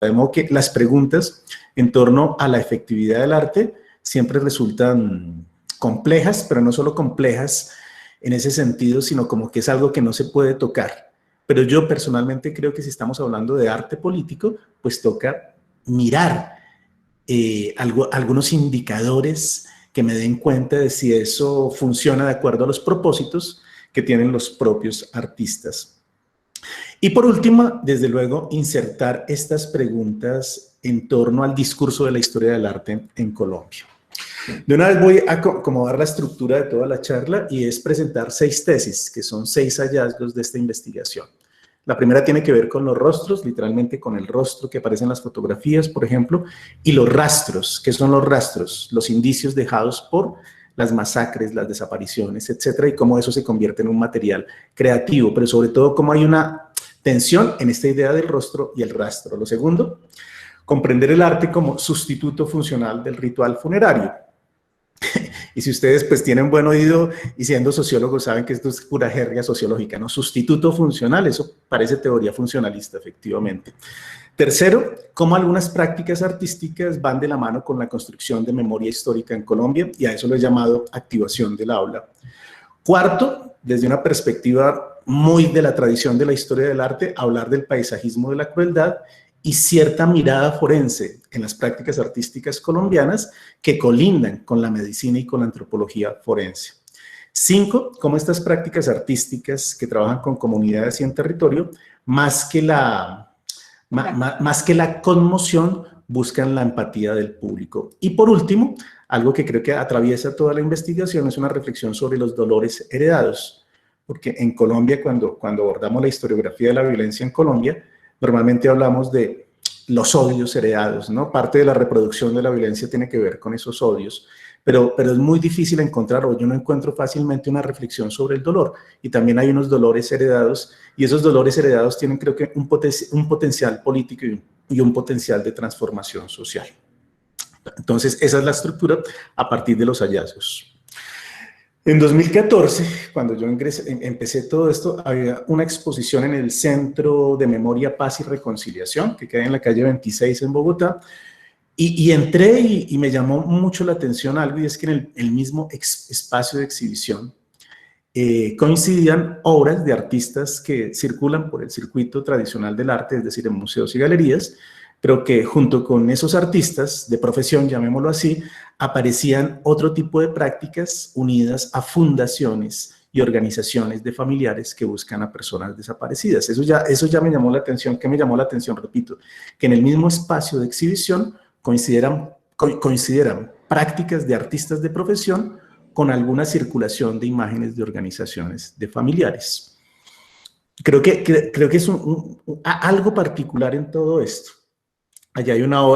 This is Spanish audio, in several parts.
De modo que las preguntas en torno a la efectividad del arte siempre resultan complejas, pero no solo complejas en ese sentido, sino como que es algo que no se puede tocar. Pero yo personalmente creo que si estamos hablando de arte político, pues toca mirar algunos indicadores que me den cuenta de si eso funciona de acuerdo a los propósitos que tienen los propios artistas. Y por último, desde luego, insertar estas preguntas en torno al discurso de la historia del arte en Colombia. De una vez voy a acomodar la estructura de toda la charla y es presentar 6 tesis, que son 6 hallazgos de esta investigación. La primera tiene que ver con los rostros, literalmente con el rostro que aparece en las fotografías, por ejemplo, y los rastros. ¿Qué son los rastros? Los indicios dejados por las masacres, las desapariciones, etcétera, y cómo eso se convierte en un material creativo, pero sobre todo cómo hay una tensión en esta idea del rostro y el rastro. Lo segundo, comprender el arte como sustituto funcional del ritual funerario. Y si ustedes pues tienen buen oído y siendo sociólogos saben que esto es pura jerga sociológica, ¿no? Sustituto funcional, eso parece teoría funcionalista, efectivamente. Tercero, cómo algunas prácticas artísticas van de la mano con la construcción de memoria histórica en Colombia, y a eso lo he llamado activación del aula. Cuarto, desde una perspectiva muy de la tradición de la historia del arte, hablar del paisajismo de la crueldad y cierta mirada forense en las prácticas artísticas colombianas que colindan con la medicina y con la antropología forense. 5, cómo estas prácticas artísticas que trabajan con comunidades y en territorio, más que la conmoción, buscan la empatía del público. Y por último, algo que creo que atraviesa toda la investigación es una reflexión sobre los dolores heredados, porque en Colombia, cuando abordamos la historiografía de la violencia en Colombia, normalmente hablamos de los odios heredados, ¿no? Parte de la reproducción de la violencia tiene que ver con esos odios, pero es muy difícil encontrar, o yo no encuentro fácilmente una reflexión sobre el dolor, y también hay unos dolores heredados, y esos dolores heredados tienen, creo que, un potencial político y un potencial de transformación social. Entonces, esa es la estructura a partir de los hallazgos. En 2014, cuando yo empecé todo esto, había una exposición en el Centro de Memoria, Paz y Reconciliación, que queda en la calle 26 en Bogotá, y entré y me llamó mucho la atención algo, y es que en el mismo espacio de exhibición coincidían obras de artistas que circulan por el circuito tradicional del arte, es decir, en museos y galerías, pero que junto con esos artistas de profesión, llamémoslo así, aparecían otro tipo de prácticas unidas a fundaciones y organizaciones de familiares que buscan a personas desaparecidas. Eso ya me llamó la atención. ¿Qué me llamó la atención? Repito, que en el mismo espacio de exhibición coincidieran prácticas de artistas de profesión con alguna circulación de imágenes de organizaciones de familiares. Creo que es algo particular en todo esto. Allá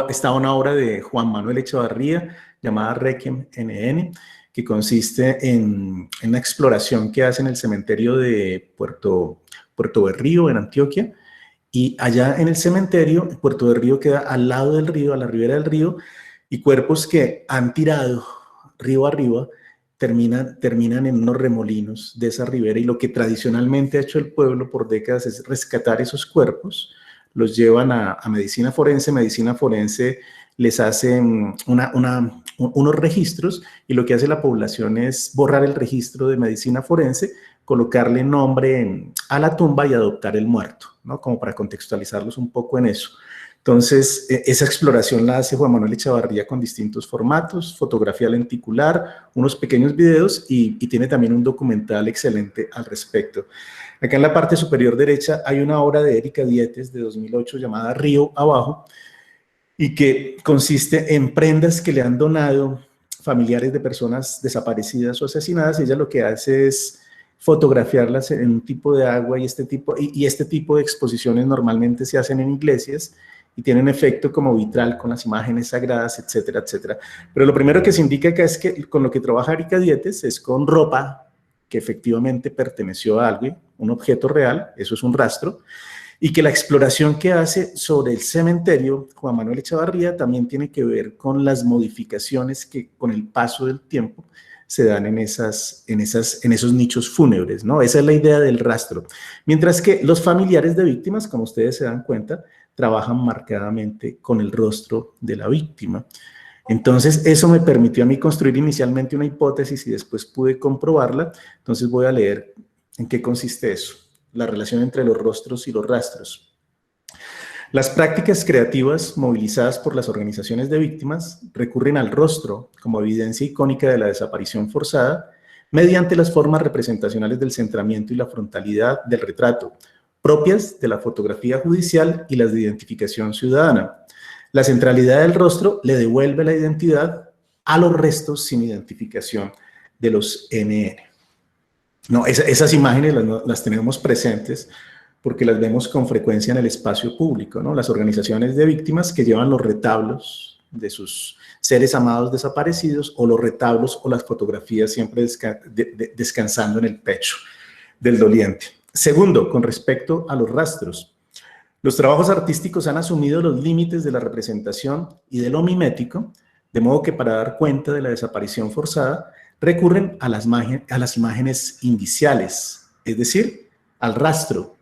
está una obra de Juan Manuel Echevarría llamada Requiem NN, que consiste en una exploración que hace en el cementerio de Puerto Berrío, en Antioquia, y allá en el cementerio, Puerto Berrío queda al lado del río, a la ribera del río, y cuerpos que han tirado río arriba terminan en unos remolinos de esa ribera, y lo que tradicionalmente ha hecho el pueblo por décadas es rescatar esos cuerpos, los llevan a medicina forense les hace unos registros, y lo que hace la población es borrar el registro de medicina forense, colocarle nombre a la tumba y adoptar el muerto, ¿no? Como para contextualizarlos un poco en eso. Entonces, esa exploración la hace Juan Manuel Echevarría con distintos formatos, fotografía lenticular, unos pequeños videos, y tiene también un documental excelente al respecto. Acá en la parte superior derecha hay una obra de Erika Dietes de 2008 llamada Río Abajo, y que consiste en prendas que le han donado familiares de personas desaparecidas o asesinadas. Ella lo que hace es fotografiarlas en un tipo de agua, y este tipo de exposiciones normalmente se hacen en iglesias y tienen efecto como vitral con las imágenes sagradas, etcétera, etcétera. Pero lo primero que se indica acá es que con lo que trabaja Erika Dietes es con ropa que efectivamente perteneció a alguien, un objeto real, eso es un rastro, y que la exploración que hace sobre el cementerio Juan Manuel Echevarría también tiene que ver con las modificaciones que con el paso del tiempo se dan en esos nichos fúnebres, ¿no? Esa es la idea del rastro. Mientras que los familiares de víctimas, como ustedes se dan cuenta, trabajan marcadamente con el rostro de la víctima. Entonces, eso me permitió a mí construir inicialmente una hipótesis y después pude comprobarla. Entonces, voy a leer en qué consiste eso, la relación entre los rostros y los rastros. Las prácticas creativas movilizadas por las organizaciones de víctimas recurren al rostro como evidencia icónica de la desaparición forzada mediante las formas representacionales del centramiento y la frontalidad del retrato, propias de la fotografía judicial y las de identificación ciudadana. La centralidad del rostro le devuelve la identidad a los restos sin identificación de los NN. No, esas imágenes las tenemos presentes porque las vemos con frecuencia en el espacio público, ¿no? Las organizaciones de víctimas que llevan los retablos de sus seres amados desaparecidos o los retablos o las fotografías siempre descansando en el pecho del doliente. Segundo, con respecto a los rastros. Los trabajos artísticos han asumido los límites de la representación y de lo mimético, de modo que para dar cuenta de la desaparición forzada recurren a las imágenes indiciales, es decir, al rastro,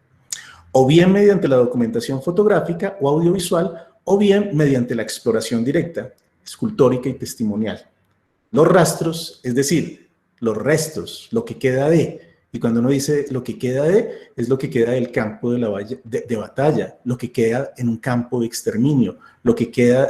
o bien mediante la documentación fotográfica o audiovisual, o bien mediante la exploración directa, escultórica y testimonial. Los rastros, es decir, los restos, lo que queda de, y cuando uno dice lo que queda de, es lo que queda del campo de batalla, lo que queda en un campo de exterminio, lo que queda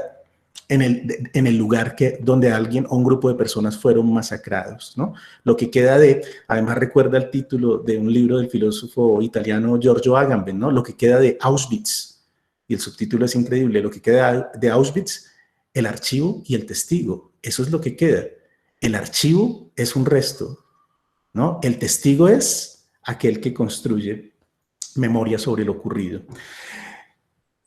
en el lugar donde alguien o un grupo de personas fueron masacrados, ¿no? Lo que queda de, además recuerda el título de un libro del filósofo italiano Giorgio Agamben, ¿no? Lo que queda de Auschwitz, y el subtítulo es increíble, lo que queda de Auschwitz, el archivo y el testigo, eso es lo que queda. El archivo es un resto, ¿no? El testigo es aquel que construye memoria sobre lo ocurrido.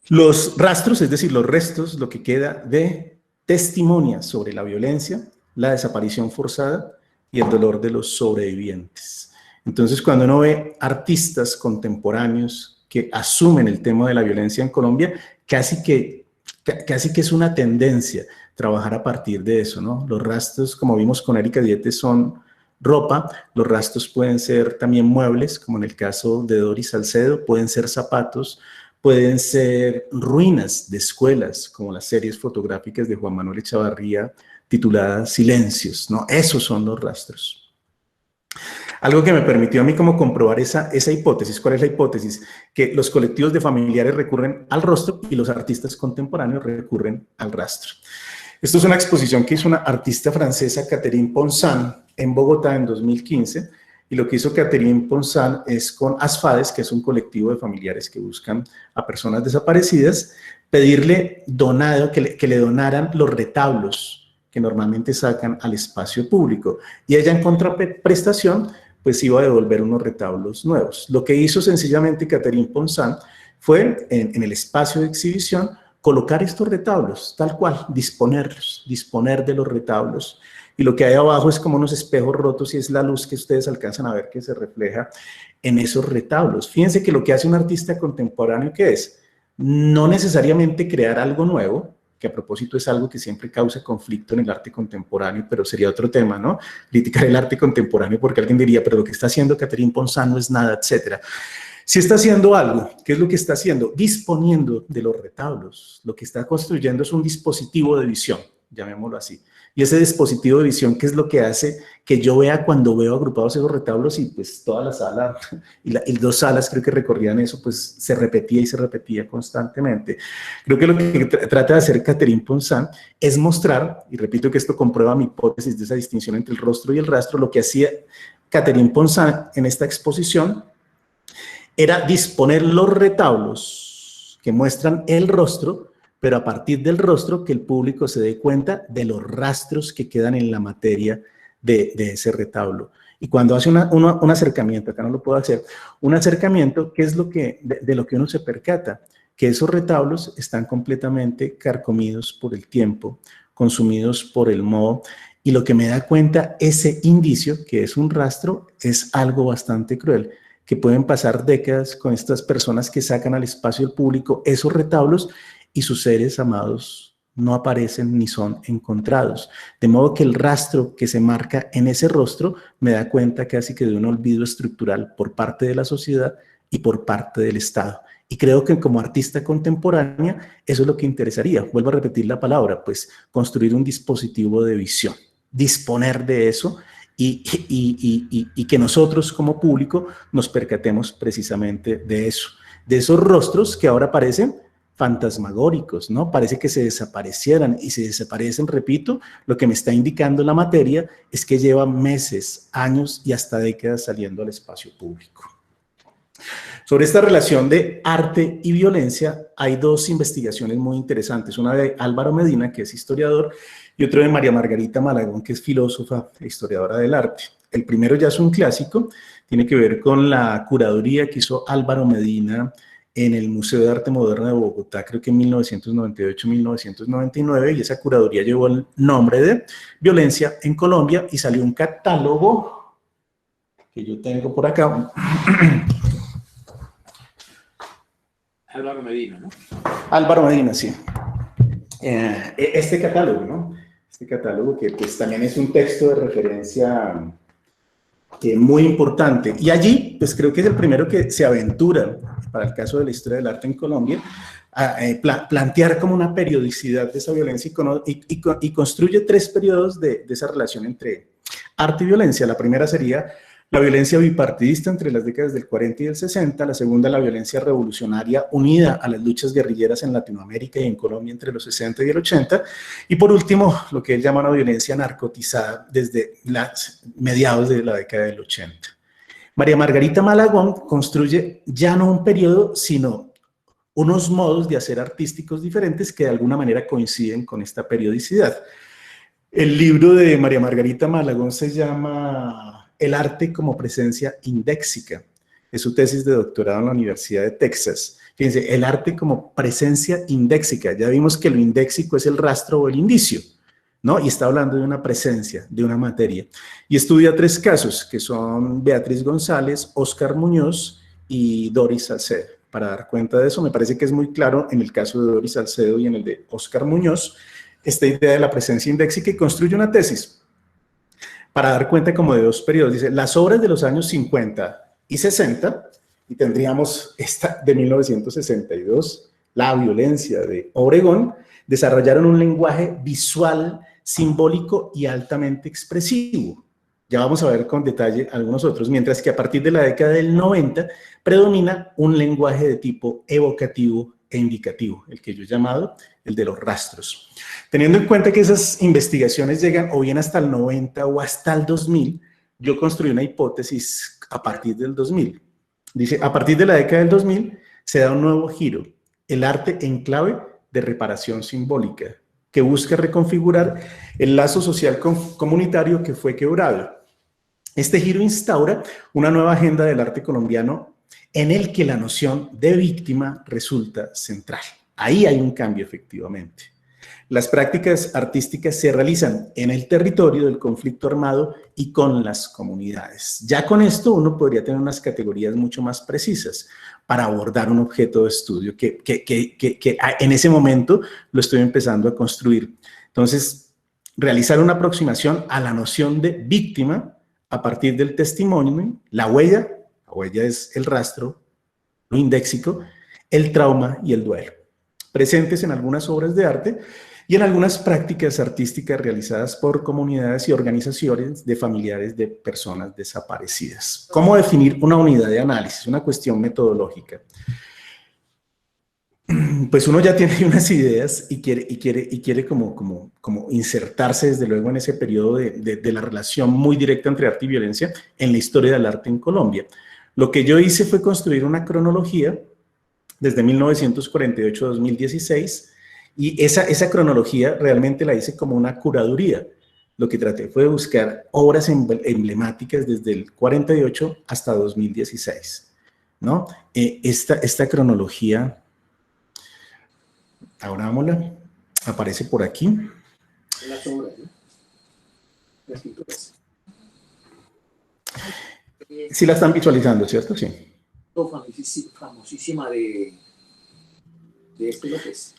Los rastros, es decir, los restos, lo que queda de testimonia sobre la violencia, la desaparición forzada y el dolor de los sobrevivientes. Entonces, cuando uno ve artistas contemporáneos que asumen el tema de la violencia en Colombia, casi que es una tendencia trabajar a partir de eso, ¿no? Los rastros, como vimos con Erika Dietes, son ropa, los rastros pueden ser también muebles, como en el caso de Doris Salcedo, pueden ser zapatos, pueden ser ruinas de escuelas, como las series fotográficas de Juan Manuel Echavarría tituladas Silencios, ¿no? Esos son los rastros. Algo que me permitió a mí como comprobar esa hipótesis. ¿Cuál es la hipótesis? Que los colectivos de familiares recurren al rostro y los artistas contemporáneos recurren al rastro. Esto es una exposición que hizo una artista francesa, Catherine Ponsard, en Bogotá en 2015, y lo que hizo Catherine Ponsard es con ASFADES, que es un colectivo de familiares que buscan a personas desaparecidas, pedirle que le donaran los retablos que normalmente sacan al espacio público. Y ella en contraprestación, pues iba a devolver unos retablos nuevos. Lo que hizo sencillamente Catherine Ponsard fue, en el espacio de exhibición, colocar estos retablos, tal cual, disponer de los retablos. Y lo que hay abajo es como unos espejos rotos y es la luz que ustedes alcanzan a ver que se refleja en esos retablos. Fíjense que lo que hace un artista contemporáneo, ¿qué es? No necesariamente crear algo nuevo, que a propósito es algo que siempre causa conflicto en el arte contemporáneo, pero sería otro tema, ¿no? Criticar el arte contemporáneo porque alguien diría, pero lo que está haciendo Catherine Ponsard no es nada, etcétera. Si está haciendo algo, ¿qué es lo que está haciendo? Disponiendo de los retablos. Lo que está construyendo es un dispositivo de visión, llamémoslo así. Y ese dispositivo de visión, ¿qué es lo que hace que yo vea cuando veo agrupados esos retablos y pues toda la sala, y dos salas creo que recorrían eso, pues se repetía y se repetía constantemente? Creo que lo que trata de hacer Catherine Ponsard es mostrar, y repito que esto comprueba mi hipótesis de esa distinción entre el rostro y el rastro, lo que hacía Catherine Ponsard en esta exposición era disponer los retablos que muestran el rostro, pero a partir del rostro que el público se dé cuenta de los rastros que quedan en la materia de ese retablo. Y cuando hace un acercamiento, acá no lo puedo hacer, un acercamiento, ¿qué es de lo que uno se percata? Que esos retablos están completamente carcomidos por el tiempo, consumidos por el moho, y lo que me da cuenta ese indicio, que es un rastro, es algo bastante cruel, que pueden pasar décadas con estas personas que sacan al espacio público esos retablos y sus seres amados no aparecen ni son encontrados. De modo que el rastro que se marca en ese rostro me da cuenta casi que de un olvido estructural por parte de la sociedad y por parte del Estado. Y creo que como artista contemporánea, eso es lo que interesaría. Vuelvo a repetir la palabra, pues construir un dispositivo de visión, disponer de eso y que nosotros como público nos percatemos precisamente de eso, de esos rostros que ahora parecen fantasmagóricos, ¿no? Parece que se desaparecieran y si desaparecen, repito, lo que me está indicando la materia es que llevan meses, años y hasta décadas saliendo al espacio público. Sobre esta relación de arte y violencia hay dos investigaciones muy interesantes, una de Álvaro Medina, que es historiador, y otra de María Margarita Malagón, que es filósofa e historiadora del arte. El primero ya es un clásico, tiene que ver con la curaduría que hizo Álvaro Medina en el Museo de Arte Moderno de Bogotá, creo que en 1998-1999, y esa curaduría llevó el nombre de Violencia en Colombia y salió un catálogo que yo tengo por acá. Álvaro Medina, ¿no? Álvaro Medina, sí. Este catálogo, ¿no? Este catálogo que pues también es un texto de referencia muy importante. Y allí, pues creo que es el primero que se aventura, para el caso de la historia del arte en Colombia, a plantear como una periodicidad de esa violencia y construye tres periodos de esa relación entre arte y violencia. La primera sería la violencia bipartidista entre las décadas del 40 y del 60, la segunda la violencia revolucionaria unida a las luchas guerrilleras en Latinoamérica y en Colombia entre los 60 y el 80, y por último lo que él llama una violencia narcotizada desde mediados de la década del 80. María Margarita Malagón construye ya no un periodo, sino unos modos de hacer artísticos diferentes que de alguna manera coinciden con esta periodicidad. El libro de María Margarita Malagón se llama El arte como presencia indéxica. Es su tesis de doctorado en la Universidad de Texas. Fíjense, el arte como presencia indéxica. Ya vimos que lo indéxico es el rastro o el indicio, ¿no? Y está hablando de una presencia, de una materia. Y estudia tres casos, que son Beatriz González, Óscar Muñoz y Doris Salcedo. Para dar cuenta de eso, me parece que es muy claro en el caso de Doris Salcedo y en el de Óscar Muñoz, esta idea de la presencia indéxica, y construye una tesis para dar cuenta como de dos periodos. Dice, las obras de los años 50 y 60, y tendríamos esta de 1962, La violencia de Obregón, desarrollaron un lenguaje visual, simbólico y altamente expresivo. Ya vamos a ver con detalle algunos otros, mientras que a partir de la década del 90 predomina un lenguaje de tipo evocativo e indicativo, el que yo he llamado el de los rastros. Teniendo en cuenta que esas investigaciones llegan o bien hasta el 90 o hasta el 2000, yo construí una hipótesis a partir del 2000. Dice, a partir de la década del 2000 se da un nuevo giro, el arte en clave de reparación simbólica, que busca reconfigurar el lazo social comunitario que fue quebrado. Este giro instaura una nueva agenda del arte colombiano en el que la noción de víctima resulta central. Ahí hay un cambio, efectivamente. Las prácticas artísticas se realizan en el territorio del conflicto armado y con las comunidades. Ya con esto uno podría tener unas categorías mucho más precisas para abordar un objeto de estudio que en ese momento lo estoy empezando a construir. Entonces, realizar una aproximación a la noción de víctima a partir del testimonio, la huella es el rastro, lo indéxico, el trauma y el duelo, presentes en algunas obras de arte y en algunas prácticas artísticas realizadas por comunidades y organizaciones de familiares de personas desaparecidas. ¿Cómo definir una unidad de análisis? Una cuestión metodológica. Pues uno ya tiene unas ideas y quiere como insertarse desde luego en ese periodo de la relación muy directa entre arte y violencia en la historia del arte en Colombia. Lo que yo hice fue construir una cronología desde 1948 a 2016, y esa cronología realmente la hice como una curaduría. Lo que traté fue buscar obras emblemáticas desde el 48 hasta 2016, ¿no? Esta cronología, ahora vámonos, aparece por aquí. Las obras, ¿no? Las pinturas. Sí la están visualizando, ¿cierto? Sí. Famosísima de este López.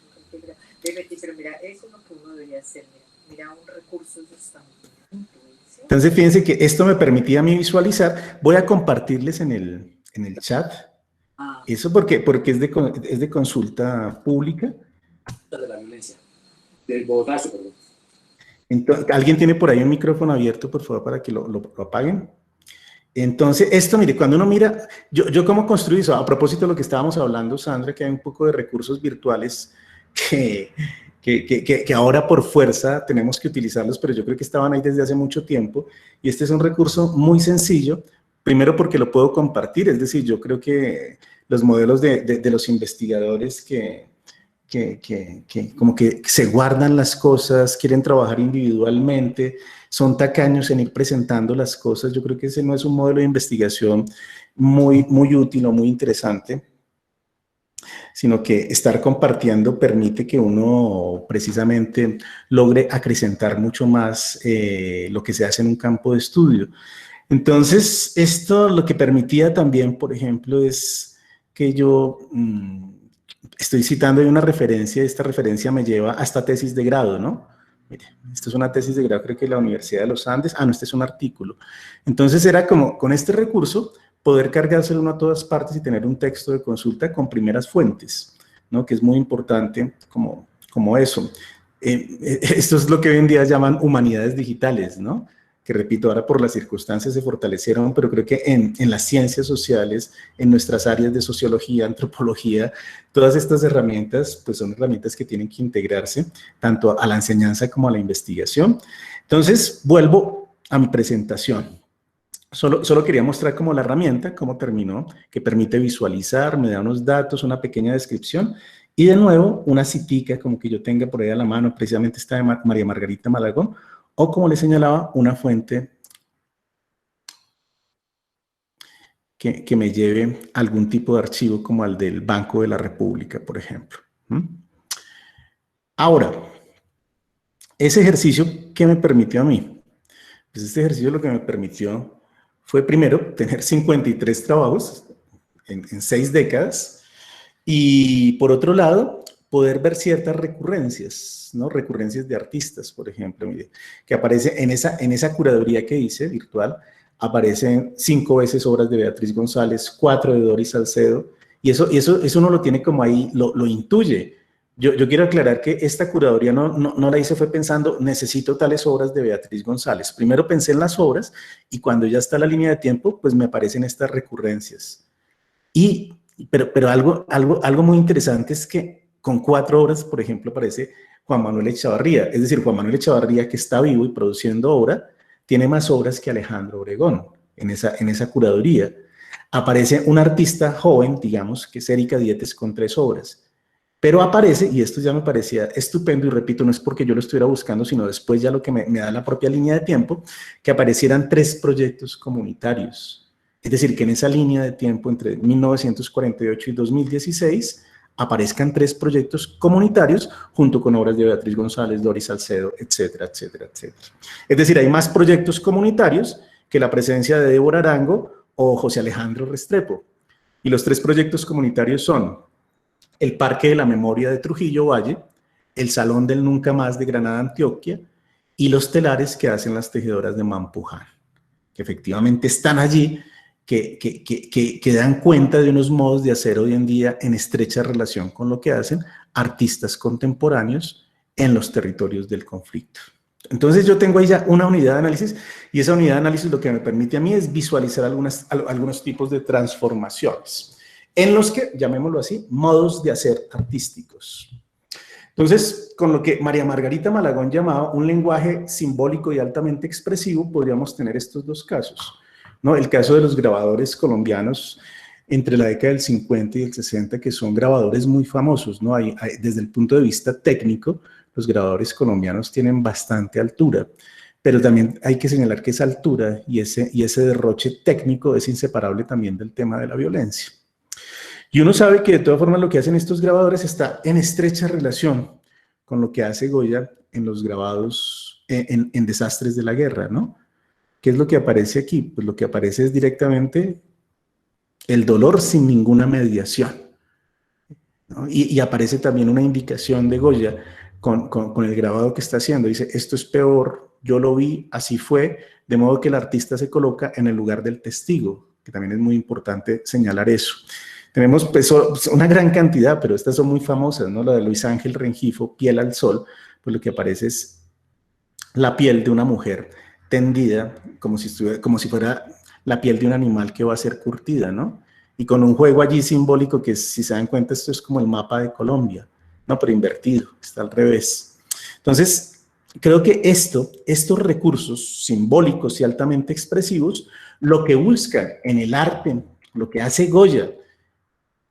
Pero mira, eso es lo que uno debería hacer. Mira un recurso de Entonces, fíjense que esto me permitía a mí visualizar. Voy a compartirles en el chat Eso porque es de consulta pública. De la violencia. Del Bogotazo, perdón. Entonces, ¿alguien tiene por ahí un micrófono abierto, por favor, para que lo apaguen? Entonces, esto, mire, cuando uno mira, yo cómo construí eso, a propósito de lo que estábamos hablando, Sandra, que hay un poco de recursos virtuales que ahora por fuerza tenemos que utilizarlos, pero yo creo que estaban ahí desde hace mucho tiempo, y este es un recurso muy sencillo, primero porque lo puedo compartir, es decir, yo creo que los modelos de los investigadores que como que se guardan las cosas, quieren trabajar individualmente, son tacaños en ir presentando las cosas. Yo creo que ese no es un modelo de investigación muy útil o muy interesante, sino que estar compartiendo permite que uno precisamente logre acrecentar mucho más lo que se hace en un campo de estudio. Entonces, esto lo que permitía también, por ejemplo, es que yo estoy citando ahí una referencia, esta referencia me lleva a esta tesis de grado, ¿no? Mire, esto es una tesis de grado, creo que de la Universidad de los Andes. No, este es un artículo. Entonces era como, con este recurso, poder cargárselo uno a todas partes y tener un texto de consulta con primeras fuentes, ¿no? Que es muy importante como eso. Esto es lo que hoy en día llaman humanidades digitales, ¿no? Que repito, ahora por las circunstancias se fortalecieron, pero creo que en las ciencias sociales, en nuestras áreas de sociología, antropología, todas estas herramientas, pues son herramientas que tienen que integrarse tanto a la enseñanza como a la investigación. Entonces, vuelvo a mi presentación. Solo quería mostrar como la herramienta, cómo terminó, que permite visualizar, me da unos datos, una pequeña descripción, y de nuevo, una citica como que yo tenga por ahí a la mano, precisamente esta de María Margarita Malagón, o como le señalaba, una fuente que me lleve a algún tipo de archivo como al del Banco de la República, por ejemplo. Ahora, ese ejercicio, ¿qué me permitió a mí? Pues este ejercicio lo que me permitió fue primero tener 53 trabajos en 6 décadas y por otro lado poder ver ciertas recurrencias, ¿no? Recurrencias de artistas, por ejemplo, mire, que aparece en esa curaduría que hice virtual, aparecen 5 veces obras de Beatriz González, 4 de Doris Salcedo, y eso uno lo tiene como ahí, lo intuye. Yo quiero aclarar que esta curaduría no la hice fue pensando, necesito tales obras de Beatriz González. Primero pensé en las obras y cuando ya está la línea de tiempo, pues me aparecen estas recurrencias. Pero algo muy interesante es que con 4 obras, por ejemplo, aparece Juan Manuel Echavarría. Es decir, Juan Manuel Echavarría, que está vivo y produciendo obra, tiene más obras que Alejandro Obregón en esa curaduría. Aparece un artista joven, digamos, que es Erika Dietes, con 3 obras. Pero aparece, y esto ya me parecía estupendo, y repito, no es porque yo lo estuviera buscando, sino después ya lo que me da la propia línea de tiempo, que aparecieran 3 proyectos comunitarios. Es decir, que en esa línea de tiempo entre 1948 y 2016 aparezcan 3 proyectos comunitarios junto con obras de Beatriz González, Doris Salcedo, etcétera, etcétera, etcétera. Es decir, hay más proyectos comunitarios que la presencia de Débora Arango o José Alejandro Restrepo. Y los 3 proyectos comunitarios son el Parque de la Memoria de Trujillo Valle, el Salón del Nunca Más de Granada, Antioquia, y los telares que hacen las tejedoras de Mampuján, que efectivamente están allí, que dan cuenta de unos modos de hacer hoy en día en estrecha relación con lo que hacen artistas contemporáneos en los territorios del conflicto. Entonces yo tengo ahí ya una unidad de análisis, y esa unidad de análisis lo que me permite a mí es visualizar algunos tipos de transformaciones en los que, llamémoslo así, modos de hacer artísticos. Entonces, con lo que María Margarita Malagón llamaba un lenguaje simbólico y altamente expresivo, podríamos tener estos 2 casos, ¿no? El caso de los grabadores colombianos entre la década del 50 y el 60, que son grabadores muy famosos, ¿no? Desde el punto de vista técnico, los grabadores colombianos tienen bastante altura, pero también hay que señalar que esa altura y ese derroche técnico es inseparable también del tema de la violencia. Y uno sabe que de todas formas lo que hacen estos grabadores está en estrecha relación con lo que hace Goya en los grabados en desastres de la guerra, ¿no? ¿Qué es lo que aparece aquí? Pues lo que aparece es directamente el dolor sin ninguna mediación, ¿no? Y aparece también una indicación de Goya con el grabado que está haciendo. Dice, esto es peor, yo lo vi, así fue, de modo que el artista se coloca en el lugar del testigo, que también es muy importante señalar eso. Tenemos pues, una gran cantidad, pero estas son muy famosas, ¿no? La de Luis Ángel Rengifo, Piel al Sol, pues lo que aparece es la piel de una mujer tendida, como si fuera la piel de un animal que va a ser curtida, ¿no? Y con un juego allí simbólico que, si se dan cuenta, esto es como el mapa de Colombia, ¿no? Pero invertido, está al revés. Entonces, creo que estos recursos simbólicos y altamente expresivos, lo que buscan en el arte, lo que hace Goya,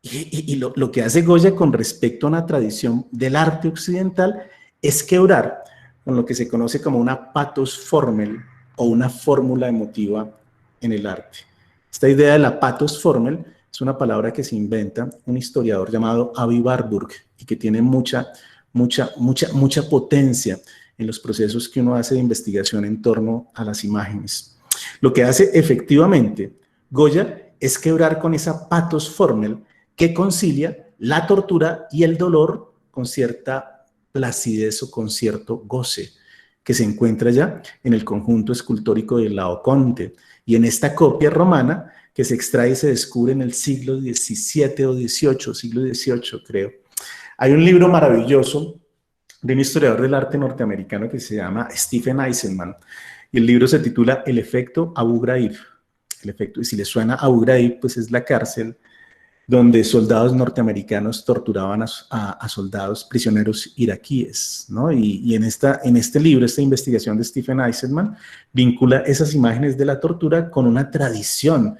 y lo que hace Goya con respecto a una tradición del arte occidental, es quebrar con lo que se conoce como una pathos formel o una fórmula emotiva en el arte. Esta idea de la pathos formel es una palabra que se inventa un historiador llamado Avi Warburg y que tiene mucha potencia en los procesos que uno hace de investigación en torno a las imágenes. Lo que hace efectivamente Goya es quebrar con esa pathos formel que concilia la tortura y el dolor con cierta placidez o con cierto goce, que se encuentra ya en el conjunto escultórico de Laoconte y en esta copia romana que se extrae y se descubre en el siglo XVII o XVIII, siglo XVIII creo. Hay un libro maravilloso de un historiador del arte norteamericano que se llama Stephen Eisenman, y el libro se titula El efecto Abu Ghraib. El efecto, y si le suena Abu Ghraib, pues es la cárcel donde soldados norteamericanos torturaban a soldados prisioneros iraquíes, ¿no? Y en este libro, esta investigación de Stephen Eisenman, vincula esas imágenes de la tortura con una tradición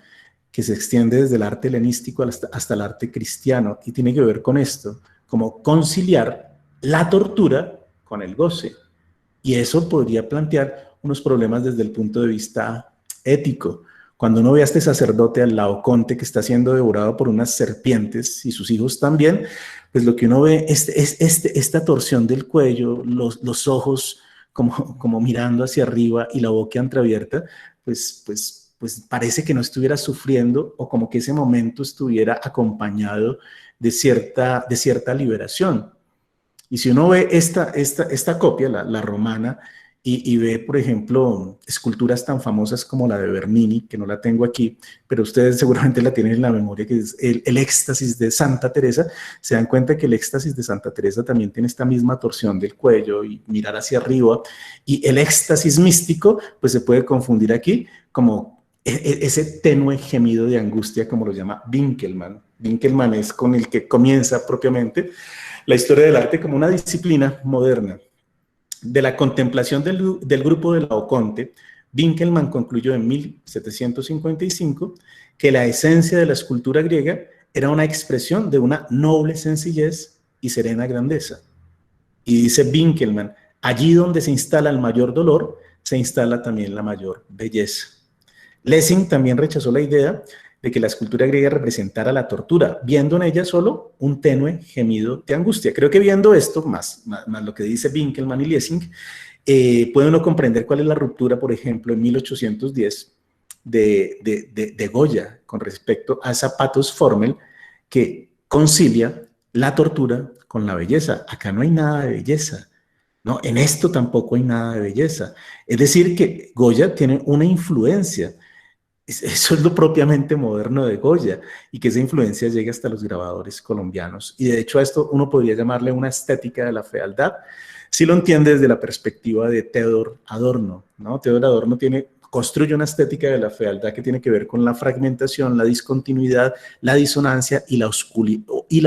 que se extiende desde el arte helenístico hasta el arte cristiano, y tiene que ver con esto, como conciliar la tortura con el goce. Y eso podría plantear unos problemas desde el punto de vista ético. Cuando uno ve a este sacerdote, al Laoconte, que está siendo devorado por unas serpientes y sus hijos también, pues lo que uno ve es esta torsión del cuello, los ojos como mirando hacia arriba y la boca entreabierta, pues parece que no estuviera sufriendo, o como que ese momento estuviera acompañado de cierta liberación. Y si uno ve esta copia, la romana, y ve, por ejemplo, esculturas tan famosas como la de Bernini, que no la tengo aquí, pero ustedes seguramente la tienen en la memoria, que es el éxtasis de Santa Teresa, se dan cuenta que el éxtasis de Santa Teresa también tiene esta misma torsión del cuello y mirar hacia arriba, y el éxtasis místico, pues se puede confundir aquí como ese tenue gemido de angustia, como lo llama Winkelmann. Winkelmann es con el que comienza propiamente la historia del arte como una disciplina moderna. De la contemplación del grupo de Laoconte, Winkelmann concluyó en 1755 que la esencia de la escultura griega era una expresión de una noble sencillez y serena grandeza. Y dice Winkelmann, allí donde se instala el mayor dolor, se instala también la mayor belleza. Lessing también rechazó la idea de que la escultura griega representara la tortura, viendo en ella solo un tenue gemido de angustia. Creo que viendo esto, más lo que dice Winkelmann y Lessing, puede uno comprender cuál es la ruptura, por ejemplo, en 1810 de Goya con respecto a esa pathos formel que concilia la tortura con la belleza. Acá no hay nada de belleza, ¿no? En esto tampoco hay nada de belleza. Es decir, que Goya tiene una influencia. Eso es lo propiamente moderno de Goya, y que esa influencia llega hasta los grabadores colombianos. Y de hecho a esto uno podría llamarle una estética de la fealdad, si lo entiende desde la perspectiva de Theodor Adorno, ¿no? Theodor Adorno construye una estética de la fealdad que tiene que ver con la fragmentación, la discontinuidad, la disonancia y la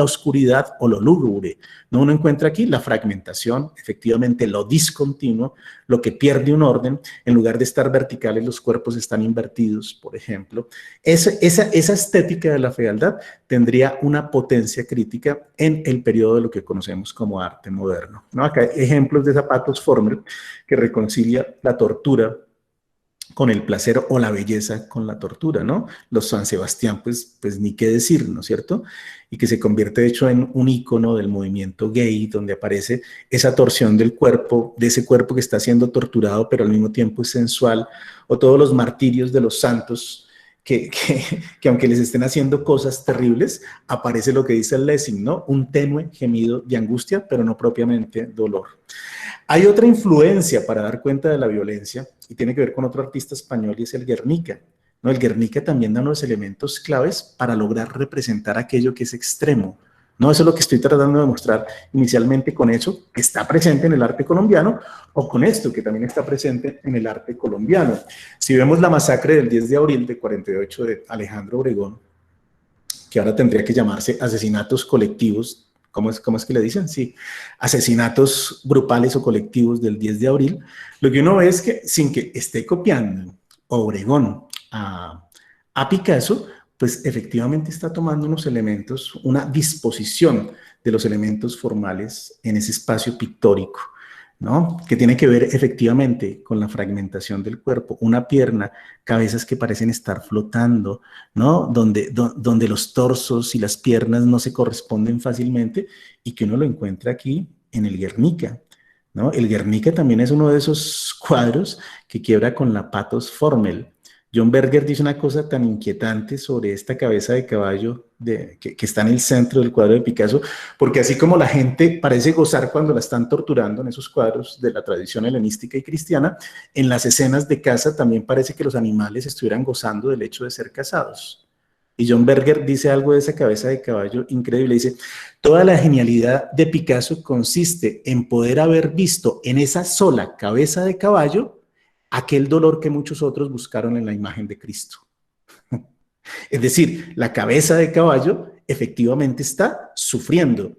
oscuridad o lo lúgubre, ¿no? Uno encuentra aquí la fragmentación, efectivamente lo discontinuo, lo que pierde un orden. En lugar de estar verticales, los cuerpos están invertidos, por ejemplo. Esa estética de la fealdad tendría una potencia crítica en el periodo de lo que conocemos como arte moderno, ¿no? Acá hay ejemplos de pathos formel que reconcilia la tortura con el placer o la belleza con la tortura, ¿no? Los San Sebastián, pues ni qué decir, ¿no es cierto? Y que se convierte, de hecho, en un ícono del movimiento gay, donde aparece esa torsión del cuerpo, de ese cuerpo que está siendo torturado, pero al mismo tiempo es sensual, o todos los martirios de los santos, que aunque les estén haciendo cosas terribles, aparece lo que dice el Lessing, ¿no? Un tenue gemido de angustia, pero no propiamente dolor. Hay otra influencia para dar cuenta de la violencia, y tiene que ver con otro artista español, y es el Guernica, ¿no? El Guernica también da unos elementos claves para lograr representar aquello que es extremo, ¿no? Eso es lo que estoy tratando de mostrar inicialmente con eso, que está presente en el arte colombiano, o con esto, que también está presente en el arte colombiano. Si vemos la masacre del 10 de abril de 48 de Alejandro Obregón, que ahora tendría que llamarse asesinatos colectivos, ¿cómo es que le dicen? Sí, asesinatos grupales o colectivos del 10 de abril, lo que uno ve es que sin que esté copiando Obregón a Picasso, pues efectivamente está tomando unos elementos, una disposición de los elementos formales en ese espacio pictórico, ¿no? Que tiene que ver efectivamente con la fragmentación del cuerpo, una pierna, cabezas que parecen estar flotando, ¿no? Donde los torsos y las piernas no se corresponden fácilmente y que uno lo encuentra aquí en el Guernica, ¿no? El Guernica también es uno de esos cuadros que quiebra con la pathos formel. John Berger dice una cosa tan inquietante sobre esta cabeza de caballo que está en el centro del cuadro de Picasso, porque así como la gente parece gozar cuando la están torturando en esos cuadros de la tradición helenística y cristiana, en las escenas de caza también parece que los animales estuvieran gozando del hecho de ser cazados. Y John Berger dice algo de esa cabeza de caballo increíble, dice, toda la genialidad de Picasso consiste en poder haber visto en esa sola cabeza de caballo aquel dolor que muchos otros buscaron en la imagen de Cristo. Es decir, la cabeza de caballo efectivamente está sufriendo.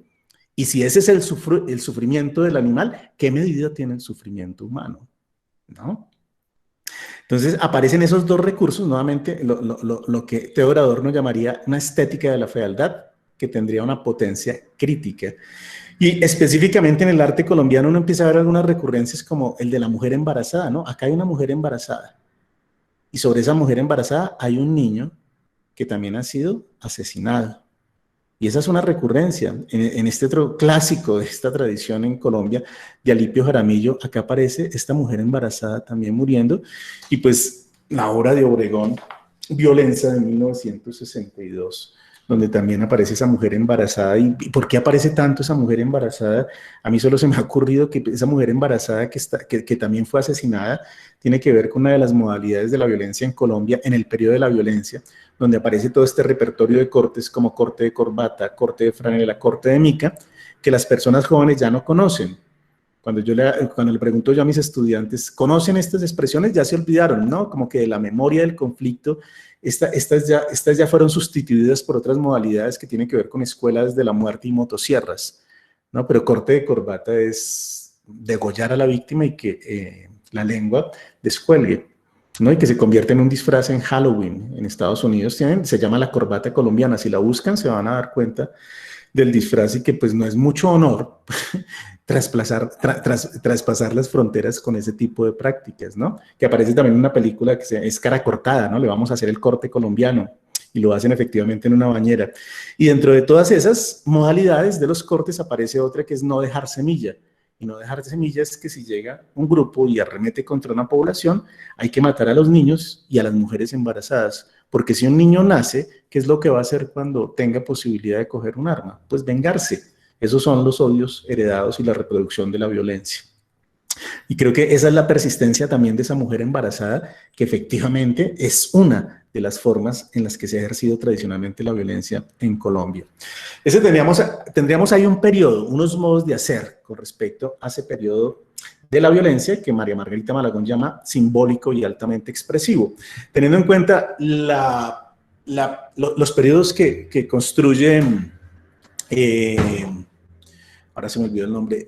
Y si ese es el sufrimiento del animal, ¿qué medida tiene el sufrimiento humano? ¿No? Entonces aparecen esos dos recursos, nuevamente lo que Theodor Adorno llamaría una estética de la fealdad, que tendría una potencia crítica. Y específicamente en el arte colombiano uno empieza a ver algunas recurrencias como el de la mujer embarazada, ¿no? Acá hay una mujer embarazada y sobre esa mujer embarazada hay un niño que también ha sido asesinado. Y esa es una recurrencia. En este otro clásico de esta tradición en Colombia, de Alipio Jaramillo, acá aparece esta mujer embarazada también muriendo. Y pues la obra de Obregón, Violencia de 1962, donde también aparece esa mujer embarazada. ¿Y por qué aparece tanto esa mujer embarazada? A mí solo se me ha ocurrido que esa mujer embarazada que también fue asesinada tiene que ver con una de las modalidades de la violencia en Colombia en el periodo de la violencia, donde aparece todo este repertorio de cortes como corte de corbata, corte de franela, corte de mica, que las personas jóvenes ya no conocen. Cuando le pregunto yo a mis estudiantes, ¿conocen estas expresiones? Ya se olvidaron, ¿no? Como que de la memoria del conflicto, estas ya fueron sustituidas por otras modalidades que tienen que ver con escuelas de la muerte y motosierras, ¿no? Pero corte de corbata es degollar a la víctima y que la lengua descuelgue, ¿no? Y que se convierte en un disfraz en Halloween. En Estados Unidos se llama la corbata colombiana. Si la buscan se van a dar cuenta del disfraz y que pues no es mucho honor traspasar las fronteras con ese tipo de prácticas, ¿no? Que aparece también en una película que es Cara Cortada, ¿no? Le vamos a hacer el corte colombiano y lo hacen efectivamente en una bañera. Y dentro de todas esas modalidades de los cortes aparece otra que es no dejar semilla. Y no dejar semilla es que si llega un grupo y arremete contra una población, hay que matar a los niños y a las mujeres embarazadas. Porque si un niño nace, ¿qué es lo que va a hacer cuando tenga posibilidad de coger un arma? Pues vengarse. Esos son los odios heredados y la reproducción de la violencia. Y creo que esa es la persistencia también de esa mujer embarazada, que efectivamente es una de las formas en las que se ha ejercido tradicionalmente la violencia en Colombia. Tendríamos ahí un periodo, unos modos de hacer con respecto a ese periodo de la violencia que María Margarita Malagón llama simbólico y altamente expresivo, teniendo en cuenta los periodos que construyen, ahora se me olvidó el nombre,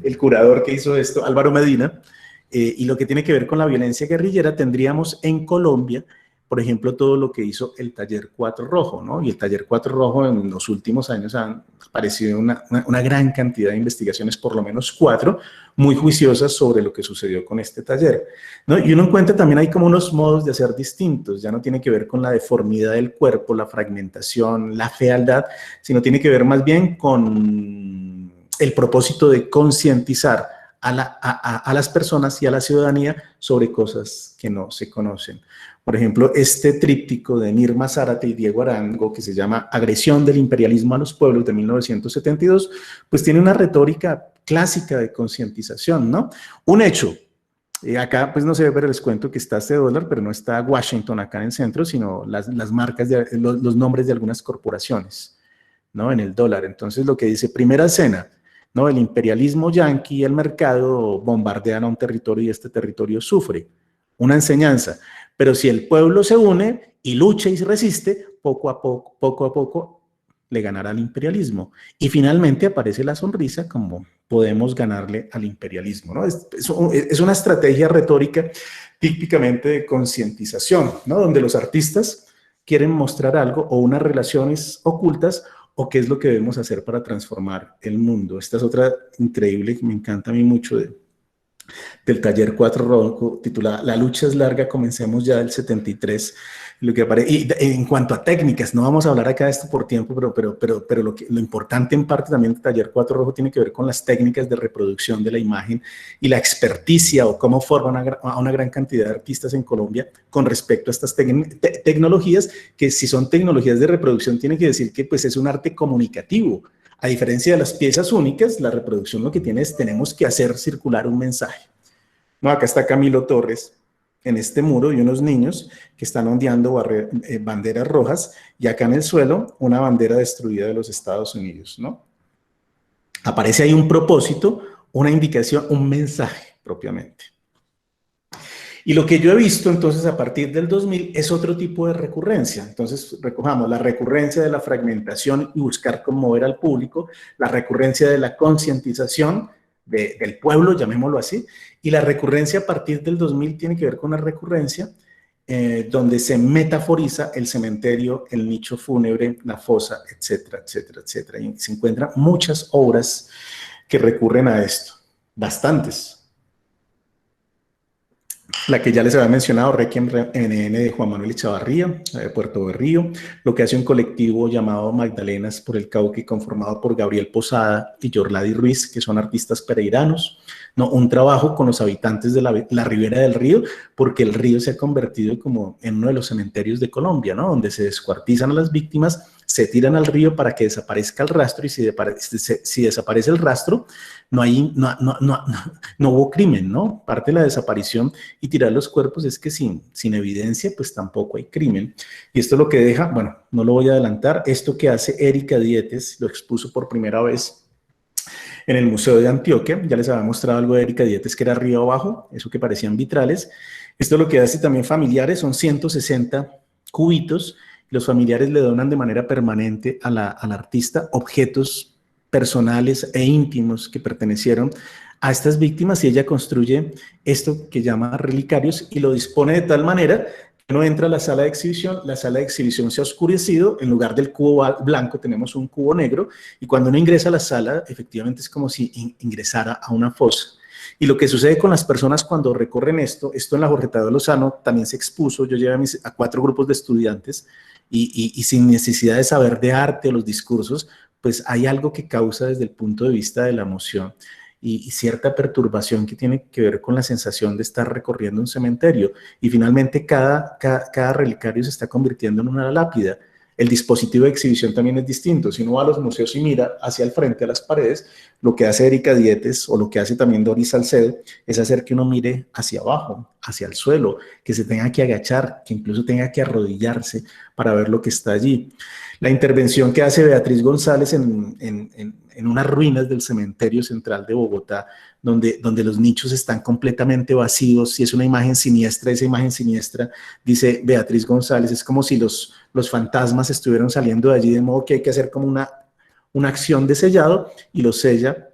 el curador que hizo esto, Álvaro Medina, y lo que tiene que ver con la violencia guerrillera, tendríamos en Colombia, por ejemplo, todo lo que hizo el Taller 4 Rojo, ¿no? Y el Taller 4 Rojo en los últimos años han aparecido una gran cantidad de investigaciones, por lo menos 4, muy juiciosas sobre lo que sucedió con este taller, ¿no? Y uno encuentra también hay como unos modos de hacer distintos, ya no tiene que ver con la deformidad del cuerpo, la fragmentación, la fealdad, sino tiene que ver más bien con el propósito de concientizar a las personas y a la ciudadanía sobre cosas que no se conocen. Por ejemplo, este tríptico de Nirma Zárate y Diego Arango, que se llama Agresión del imperialismo a los pueblos, de 1972, pues tiene una retórica clásica de concientización, ¿no? Un hecho, Acá pues no se ve, pero les cuento que está este dólar, pero no está Washington acá en el centro, sino las marcas, los nombres de algunas corporaciones, ¿no? En el dólar. Entonces lo que dice, primera escena, ¿no? El imperialismo yanqui y el mercado bombardean a un territorio y este territorio sufre. Una enseñanza. Pero si el pueblo se une y lucha y se resiste, poco a poco le ganará al imperialismo. Y finalmente aparece la sonrisa como podemos ganarle al imperialismo, ¿no? Es una estrategia retórica típicamente de concientización, ¿no? Donde los artistas quieren mostrar algo o unas relaciones ocultas o qué es lo que debemos hacer para transformar el mundo. Esta es otra increíble que me encanta a mí mucho del taller 4 Rojo, titulada La lucha es larga, comencemos ya del 73. Y en cuanto a técnicas, no vamos a hablar acá de esto por tiempo, pero lo importante en parte también del taller 4 Rojo tiene que ver con las técnicas de reproducción de la imagen y la experticia o cómo forman a una gran cantidad de artistas en Colombia con respecto a estas tecnologías, que si son tecnologías de reproducción, tiene que decir que pues es un arte comunicativo. A diferencia de las piezas únicas, la reproducción lo que tiene es tenemos que hacer circular un mensaje. No, acá está Camilo Torres en este muro y unos niños que están ondeando banderas rojas y acá en el suelo una bandera destruida de los Estados Unidos, ¿no? Aparece ahí un propósito, una indicación, un mensaje propiamente. Y lo que yo he visto entonces a partir del 2000 es otro tipo de recurrencia. Entonces recojamos la recurrencia de la fragmentación y buscar conmover al público, la recurrencia de la concientización del pueblo, llamémoslo así, y la recurrencia a partir del 2000 tiene que ver con la recurrencia donde se metaforiza el cementerio, el nicho fúnebre, la fosa, etcétera, etcétera, etcétera. Y se encuentran muchas obras que recurren a esto, bastantes. La que ya les había mencionado, Requiem NN de Juan Manuel Echavarría, de Puerto Berrío, lo que hace un colectivo llamado Magdalenas por el Cauca, conformado por Gabriel Posada y Yorladi Ruiz, que son artistas pereiranos, ¿no? Un trabajo con los habitantes de la ribera del río, porque el río se ha convertido como en uno de los cementerios de Colombia, ¿no? Donde se descuartizan a las víctimas, se tiran al río para que desaparezca el rastro, y si desaparece el rastro, no hubo crimen, ¿no? Parte de la desaparición y tirar los cuerpos es que sin evidencia, pues tampoco hay crimen. Y esto es lo que deja, bueno, no lo voy a adelantar, esto que hace Erika Dietes, lo expuso por primera vez en el Museo de Antioquia. Ya les había mostrado algo de Erika Dietes, que era río abajo, eso que parecían vitrales. Esto lo que hace también familiares, son 160 cubitos. Los familiares le donan de manera permanente al artista objetos personales e íntimos que pertenecieron a estas víctimas, y ella construye esto que llama relicarios y lo dispone de tal manera que uno entra a la sala de exhibición se ha oscurecido, en lugar del cubo blanco tenemos un cubo negro, y cuando uno ingresa a la sala, efectivamente es como si ingresara a una fosa. Y lo que sucede con las personas cuando recorren esto en la Jorge de Lozano también se expuso. Yo llevé a 4 grupos de estudiantes y sin necesidad de saber de arte o los discursos, pues hay algo que causa desde el punto de vista de la emoción y cierta perturbación que tiene que ver con la sensación de estar recorriendo un cementerio. Y finalmente cada relicario se está convirtiendo en una lápida. El dispositivo de exhibición también es distinto. Si uno va a los museos y mira hacia el frente, a las paredes, lo que hace Erika Dietes o lo que hace también Doris Salcedo es hacer que uno mire hacia abajo, hacia el suelo, que se tenga que agachar, que incluso tenga que arrodillarse para ver lo que está allí. La intervención que hace Beatriz González en unas ruinas del cementerio central de Bogotá, donde los nichos están completamente vacíos, y es una imagen siniestra. Esa imagen siniestra, dice Beatriz González, es como si los fantasmas estuvieran saliendo de allí, de modo que hay que hacer como una acción de sellado, y lo sella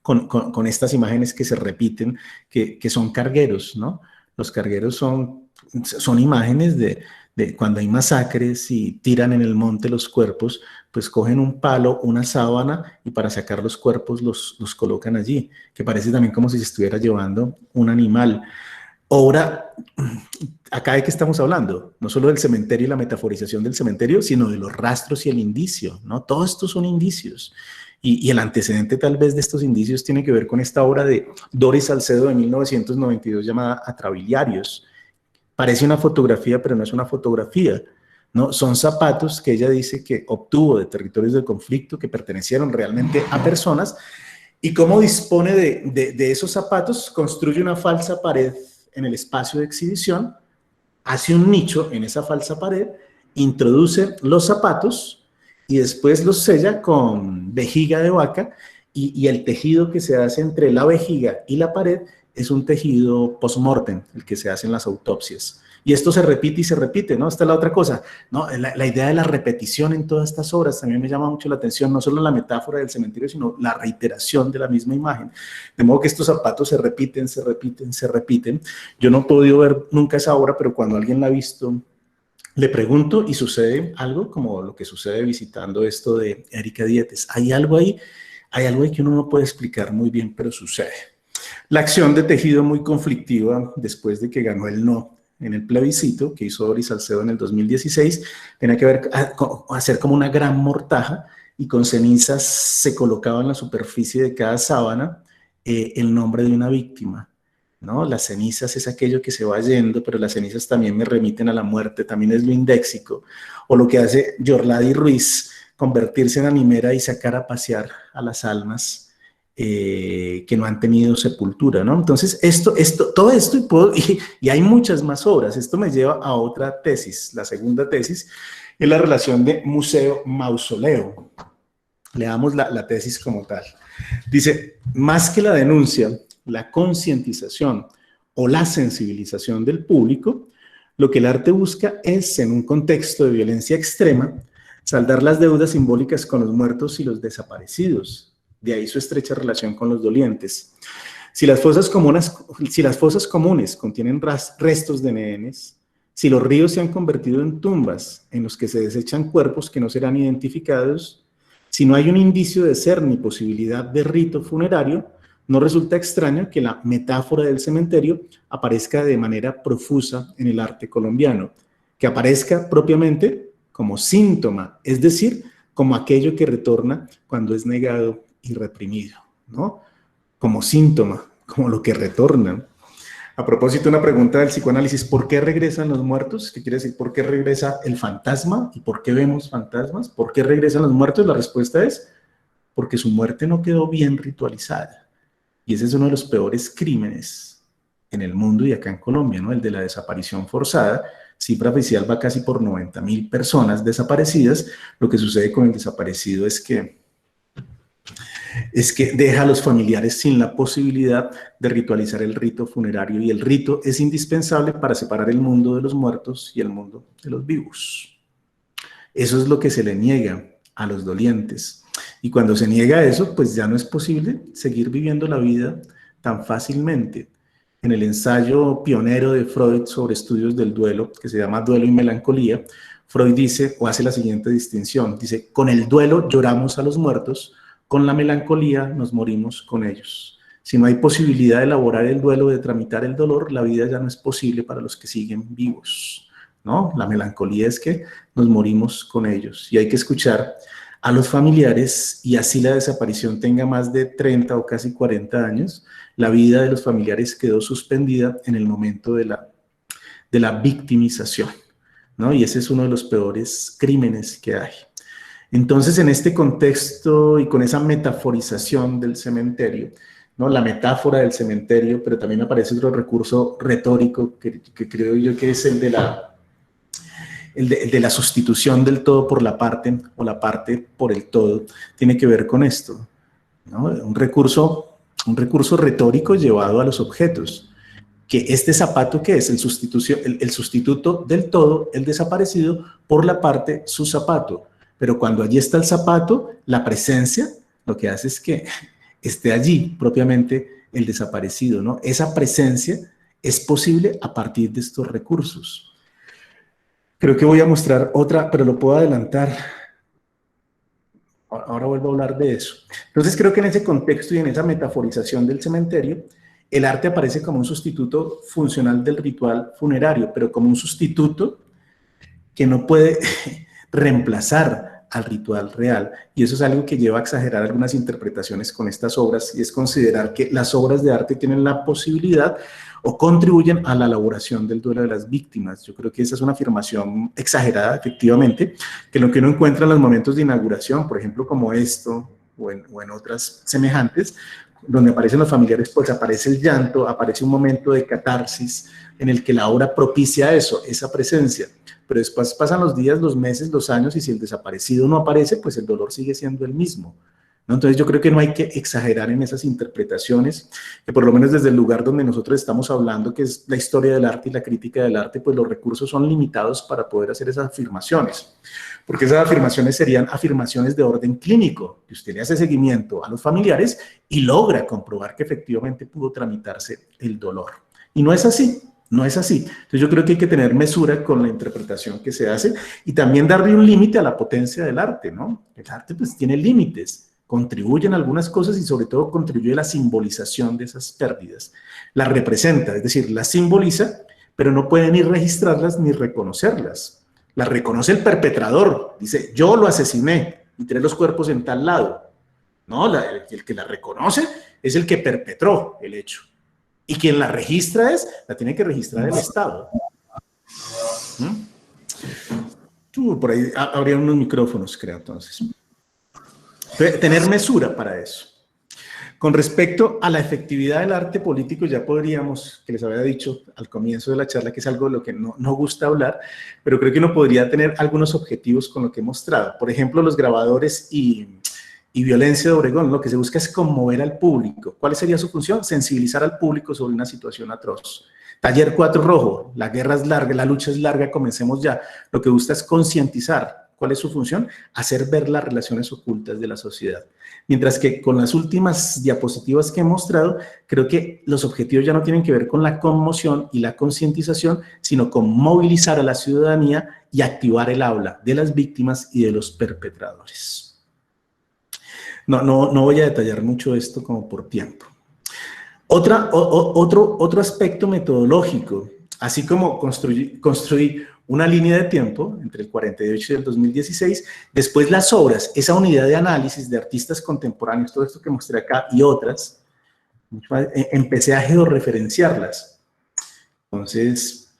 con estas imágenes que se repiten, que son cargueros, ¿no? Los cargueros son imágenes de cuando hay masacres y tiran en el monte los cuerpos, pues cogen un palo, una sábana, y para sacar los cuerpos los colocan allí, que parece también como si se estuviera llevando un animal. Ahora, acá de qué estamos hablando, no solo del cementerio y la metaforización del cementerio, sino de los rastros y el indicio, ¿no? Todos estos son indicios. Y el antecedente tal vez de estos indicios tiene que ver con esta obra de Doris Salcedo de 1992 llamada Atrabiliarios. Parece una fotografía, pero no es una fotografía, ¿no? Son zapatos que ella dice que obtuvo de territorios del conflicto, que pertenecieron realmente a personas, Y cómo dispone de esos zapatos, construye una falsa pared en el espacio de exhibición, hace un nicho en esa falsa pared, introduce los zapatos y después los sella con vejiga de vaca y el tejido que se hace entre la vejiga y la pared es un tejido post-mortem, el que se hace en las autopsias. Y esto se repite y se repite, ¿no? Esta es la otra cosa, ¿no? La idea de la repetición en todas estas obras también me llama mucho la atención, no solo la metáfora del cementerio, sino la reiteración de la misma imagen. De modo que estos zapatos se repiten, se repiten, se repiten. Yo no he podido ver nunca esa obra, pero cuando alguien la ha visto, le pregunto y sucede algo como lo que sucede visitando esto de Erika Dietes. Hay algo ahí que uno no puede explicar muy bien, pero sucede. La acción de tejido muy conflictiva después de que ganó el no en el plebiscito que hizo Doris Salcedo en el 2016, tenía que ver hacer como una gran mortaja y con cenizas se colocaba en la superficie de cada sábana el nombre de una víctima, ¿no? Las cenizas es aquello que se va yendo, pero las cenizas también me remiten a la muerte, también es lo indéxico, o lo que hace Yorladi Ruiz, convertirse en animera y sacar a pasear a las almas que no han tenido sepultura, ¿no? Entonces, todo esto, y hay muchas más obras. Esto me lleva a otra tesis, la segunda tesis, es la relación de museo-mausoleo. Leamos la tesis como tal. Dice, más que la denuncia, la concientización o la sensibilización del público, lo que el arte busca es, en un contexto de violencia extrema, saldar las deudas simbólicas con los muertos y los desaparecidos. De ahí su estrecha relación con los dolientes. Si las fosas comunes contienen restos de nenes, si los ríos se han convertido en tumbas en los que se desechan cuerpos que no serán identificados, si no hay un indicio de ser ni posibilidad de rito funerario, no resulta extraño que la metáfora del cementerio aparezca de manera profusa en el arte colombiano, que aparezca propiamente como síntoma, es decir, como aquello que retorna cuando es negado y reprimido, ¿no? Como síntoma, como lo que retorna. A propósito, una pregunta del psicoanálisis, ¿por qué regresan los muertos? ¿Qué quiere decir? ¿Por qué regresa el fantasma? ¿Y por qué vemos fantasmas? ¿Por qué regresan los muertos? La respuesta es porque su muerte no quedó bien ritualizada. Y ese es uno de los peores crímenes en el mundo y acá en Colombia, ¿no? El de la desaparición forzada. Cifra oficial va casi por 90.000 personas desaparecidas. Lo que sucede con el desaparecido es que deja a los familiares sin la posibilidad de ritualizar el rito funerario, y el rito es indispensable para separar el mundo de los muertos y el mundo de los vivos. Eso es lo que se le niega a los dolientes. Y cuando se niega eso, pues ya no es posible seguir viviendo la vida tan fácilmente. En el ensayo pionero de Freud sobre estudios del duelo, que se llama Duelo y Melancolía, Freud dice, o hace la siguiente distinción, dice, con el duelo lloramos a los muertos, con la melancolía nos morimos con ellos. Si no hay posibilidad de elaborar el duelo, de tramitar el dolor, la vida ya no es posible para los que siguen vivos, ¿no? La melancolía es que nos morimos con ellos y hay que escuchar a los familiares, y así la desaparición tenga más de 30 o casi 40 años, la vida de los familiares quedó suspendida en el momento de la victimización, ¿no? Y ese es uno de los peores crímenes que hay. Entonces, en este contexto y con esa metaforización del cementerio, ¿no? La metáfora del cementerio, pero también aparece otro recurso retórico que creo yo que es el de la sustitución del todo por la parte, o la parte por el todo, tiene que ver con esto, ¿no? Un recurso retórico llevado a los objetos, que este zapato, ¿qué es? El sustituto del todo, el desaparecido, por la parte, su zapato. Pero cuando allí está el zapato, la presencia, lo que hace es que esté allí propiamente el desaparecido, ¿no? Esa presencia es posible a partir de estos recursos. Creo que voy a mostrar otra, pero lo puedo adelantar. Ahora vuelvo a hablar de eso. Entonces creo que en ese contexto y en esa metaforización del cementerio, el arte aparece como un sustituto funcional del ritual funerario, pero como un sustituto que no puede reemplazar al ritual real. Y eso es algo que lleva a exagerar algunas interpretaciones con estas obras, y es considerar que las obras de arte tienen la posibilidad o contribuyen a la elaboración del duelo de las víctimas. Yo creo que esa es una afirmación exagerada, efectivamente, que lo que uno encuentra en los momentos de inauguración, por ejemplo, como esto, o en otras semejantes, donde aparecen los familiares, pues aparece el llanto, aparece un momento de catarsis en el que la obra propicia eso, esa presencia. Pero después pasan los días, los meses, los años, y si el desaparecido no aparece, pues el dolor sigue siendo el mismo, ¿no? Entonces yo creo que no hay que exagerar en esas interpretaciones, que por lo menos desde el lugar donde nosotros estamos hablando, que es la historia del arte y la crítica del arte, pues los recursos son limitados para poder hacer esas afirmaciones, porque esas afirmaciones serían afirmaciones de orden clínico, que usted le hace seguimiento a los familiares y logra comprobar que efectivamente pudo tramitarse el dolor. Y no es así. No es así. Entonces yo creo que hay que tener mesura con la interpretación que se hace y también darle un límite a la potencia del arte, ¿no? El arte pues tiene límites, contribuye en algunas cosas y sobre todo contribuye a la simbolización de esas pérdidas. Las representa, es decir, las simboliza, pero no puede ni registrarlas ni reconocerlas. Las reconoce el perpetrador, dice, yo lo asesiné y tiré los cuerpos en tal lado. No, el que la reconoce es el que perpetró el hecho. Y quien la registra la tiene que registrar el Estado. Por ahí habría unos micrófonos, creo, entonces. Tener mesura para eso. Con respecto a la efectividad del arte político, ya podríamos, que les había dicho al comienzo de la charla, que es algo de lo que no gusta hablar, pero creo que uno podría tener algunos objetivos con lo que he mostrado. Por ejemplo, los grabadores y violencia de Obregón, lo que se busca es conmover al público. ¿Cuál sería su función? Sensibilizar al público sobre una situación atroz. Taller 4 rojo, la guerra es larga, la lucha es larga, comencemos ya. Lo que busca es concientizar. ¿Cuál es su función? Hacer ver las relaciones ocultas de la sociedad. Mientras que con las últimas diapositivas que he mostrado, creo que los objetivos ya no tienen que ver con la conmoción y la concientización, sino con movilizar a la ciudadanía y activar el habla de las víctimas y de los perpetradores. No voy a detallar mucho esto como por tiempo. Otro aspecto metodológico, así como construí una línea de tiempo entre el 48 y el 2016, después las obras, esa unidad de análisis de artistas contemporáneos, todo esto que mostré acá y otras, empecé a georreferenciarlas. Entonces,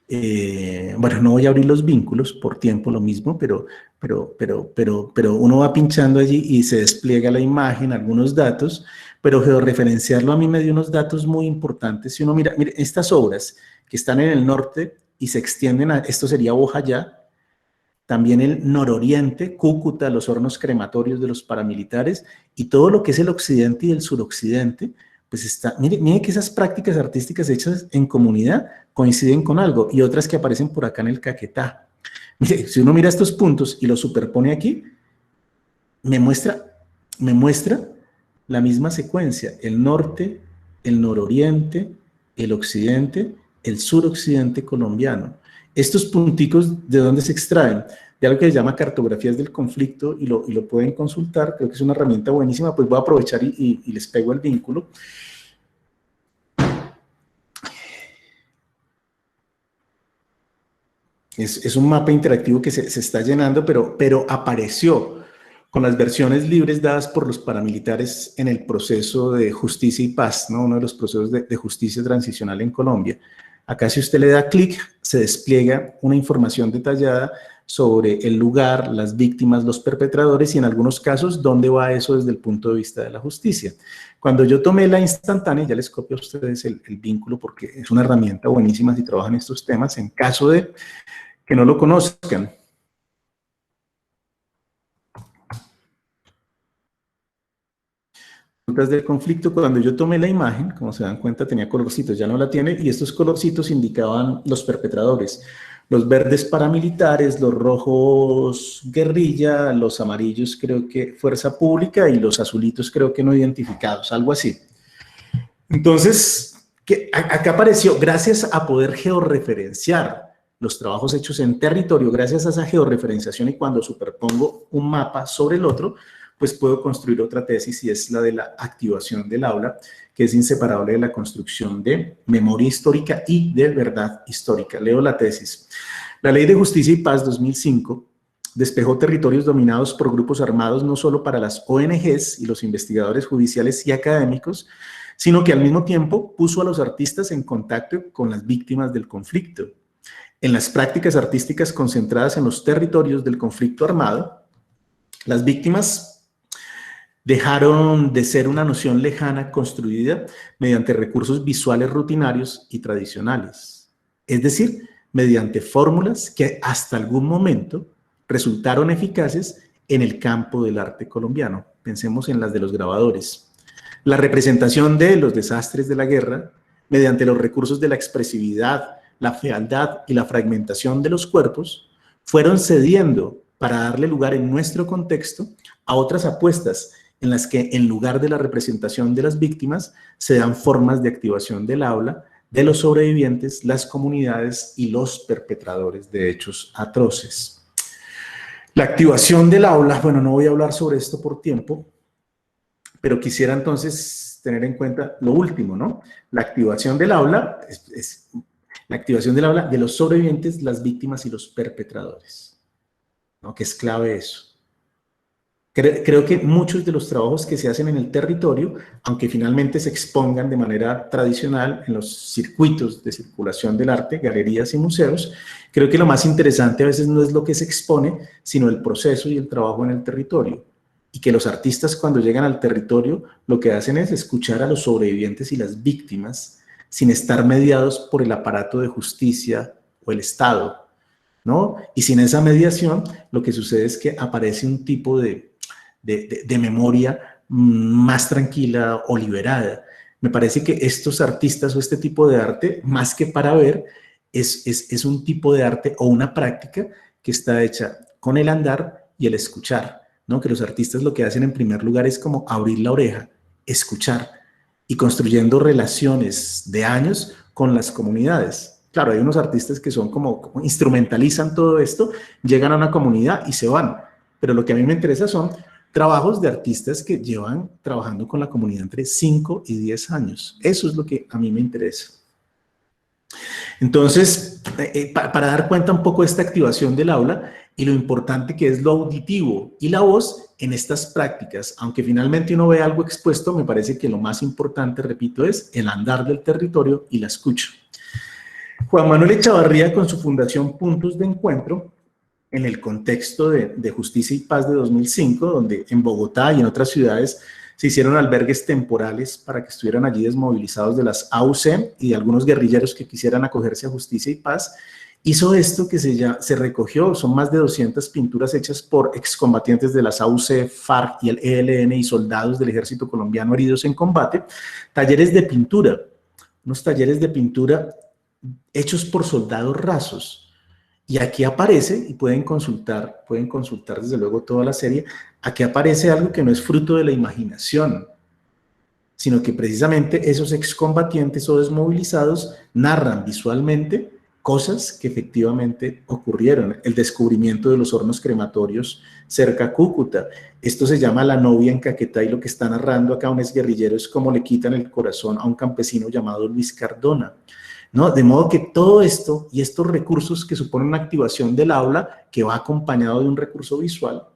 bueno, no voy a abrir los vínculos por tiempo, lo mismo, pero uno va pinchando allí y se despliega la imagen, algunos datos, pero georreferenciarlo a mí me dio unos datos muy importantes. Si uno mira, mire, estas obras que están en el norte y se extienden a, esto sería Bojayá, también el nororiente, Cúcuta, los hornos crematorios de los paramilitares, y todo lo que es el occidente y el suroccidente, pues está, mire que esas prácticas artísticas hechas en comunidad coinciden con algo, y otras que aparecen por acá en el Caquetá. Mire, si uno mira estos puntos y los superpone aquí, me muestra la misma secuencia, el norte, el nororiente, el occidente, el suroccidente colombiano. Estos punticos, ¿de dónde se extraen? De algo que se llama cartografías del conflicto y lo pueden consultar, creo que es una herramienta buenísima, pues voy a aprovechar y les pego el vínculo. Es un mapa interactivo que se está llenando, pero apareció con las versiones libres dadas por los paramilitares en el proceso de justicia y paz, ¿no? Uno de los procesos de justicia transicional en Colombia. Acá si usted le da clic, se despliega una información detallada sobre el lugar, las víctimas, los perpetradores y en algunos casos dónde va eso desde el punto de vista de la justicia. Cuando yo tomé la instantánea, ya les copio a ustedes el vínculo porque es una herramienta buenísima si trabajan estos temas en caso de que no lo conozcan. Del conflicto, cuando yo tomé la imagen, como se dan cuenta, tenía colorcitos, ya no la tiene, y estos colorcitos indicaban los perpetradores. Los verdes paramilitares, los rojos guerrilla, los amarillos creo que fuerza pública y los azulitos creo que no identificados, algo así. Entonces, acá apareció, gracias a poder georreferenciar los trabajos hechos en territorio, gracias a esa georreferenciación y cuando superpongo un mapa sobre el otro, pues puedo construir otra tesis y es la de la activación del aula, que es inseparable de la construcción de memoria histórica y de verdad histórica. Leo la tesis. La Ley de Justicia y Paz 2005 despejó territorios dominados por grupos armados no solo para las ONGs y los investigadores judiciales y académicos, sino que al mismo tiempo puso a los artistas en contacto con las víctimas del conflicto. En las prácticas artísticas concentradas en los territorios del conflicto armado, las víctimas dejaron de ser una noción lejana construida mediante recursos visuales rutinarios y tradicionales, es decir, mediante fórmulas que hasta algún momento resultaron eficaces en el campo del arte colombiano. Pensemos en las de los grabadores. La representación de los desastres de la guerra mediante los recursos de la expresividad, la fealdad y la fragmentación de los cuerpos fueron cediendo para darle lugar en nuestro contexto a otras apuestas en las que en lugar de la representación de las víctimas se dan formas de activación del aula, de los sobrevivientes, las comunidades y los perpetradores de hechos atroces. La activación del aula, bueno, no voy a hablar sobre esto por tiempo, pero quisiera entonces tener en cuenta lo último, ¿no? La activación del aula es la activación del aula de los sobrevivientes, las víctimas y los perpetradores, ¿no? Que es clave eso. Creo que muchos de los trabajos que se hacen en el territorio, aunque finalmente se expongan de manera tradicional en los circuitos de circulación del arte, galerías y museos, creo que lo más interesante a veces no es lo que se expone, sino el proceso y el trabajo en el territorio. Y que los artistas cuando llegan al territorio lo que hacen es escuchar a los sobrevivientes y las víctimas sin estar mediados por el aparato de justicia o el Estado, ¿no? Y sin esa mediación lo que sucede es que aparece un tipo de memoria más tranquila o liberada. Me parece que estos artistas o este tipo de arte, más que para ver, es un tipo de arte o una práctica que está hecha con el andar y el escuchar, ¿no? Que los artistas lo que hacen en primer lugar es como abrir la oreja, escuchar y construyendo relaciones de años con las comunidades. Claro, hay unos artistas que son como instrumentalizan todo esto, llegan a una comunidad y se van, pero lo que a mí me interesa son trabajos de artistas que llevan trabajando con la comunidad entre 5 y 10 años. Eso es lo que a mí me interesa. Entonces, para dar cuenta un poco de esta activación del aula y lo importante que es lo auditivo y la voz en estas prácticas, aunque finalmente uno ve algo expuesto, me parece que lo más importante, repito, es el andar del territorio y la escucha. Juan Manuel Echavarría, con su fundación Puntos de Encuentro, en el contexto de Justicia y Paz de 2005, donde en Bogotá y en otras ciudades se hicieron albergues temporales para que estuvieran allí desmovilizados de las AUC y de algunos guerrilleros que quisieran acogerse a Justicia y Paz, hizo esto que se recogió, son más de 200 pinturas hechas por excombatientes de las AUC, FARC y el ELN y soldados del ejército colombiano heridos en combate, talleres de pintura, unos talleres de pintura hechos por soldados rasos. Y aquí aparece, y pueden consultar desde luego toda la serie, aquí aparece algo que no es fruto de la imaginación, sino que precisamente esos excombatientes o desmovilizados narran visualmente cosas que efectivamente ocurrieron. El descubrimiento de los hornos crematorios cerca a Cúcuta. Esto se llama La novia en Caquetá y lo que está narrando acá un exguerrillero es cómo le quitan el corazón a un campesino llamado Luis Cardona, ¿no? De modo que todo esto y estos recursos que suponen una activación del aula que va acompañado de un recurso visual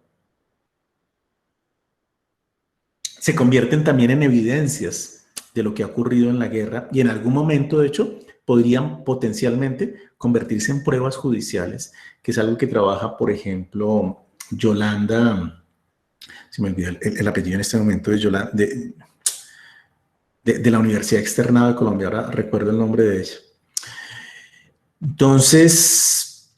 se convierten también en evidencias de lo que ha ocurrido en la guerra y en algún momento, de hecho, podrían potencialmente convertirse en pruebas judiciales, que es algo que trabaja, por ejemplo, Yolanda, se me olvidó el apellido en este momento, de Yolanda, de la Universidad Externada de Colombia, ahora recuerdo el nombre de ella. Entonces,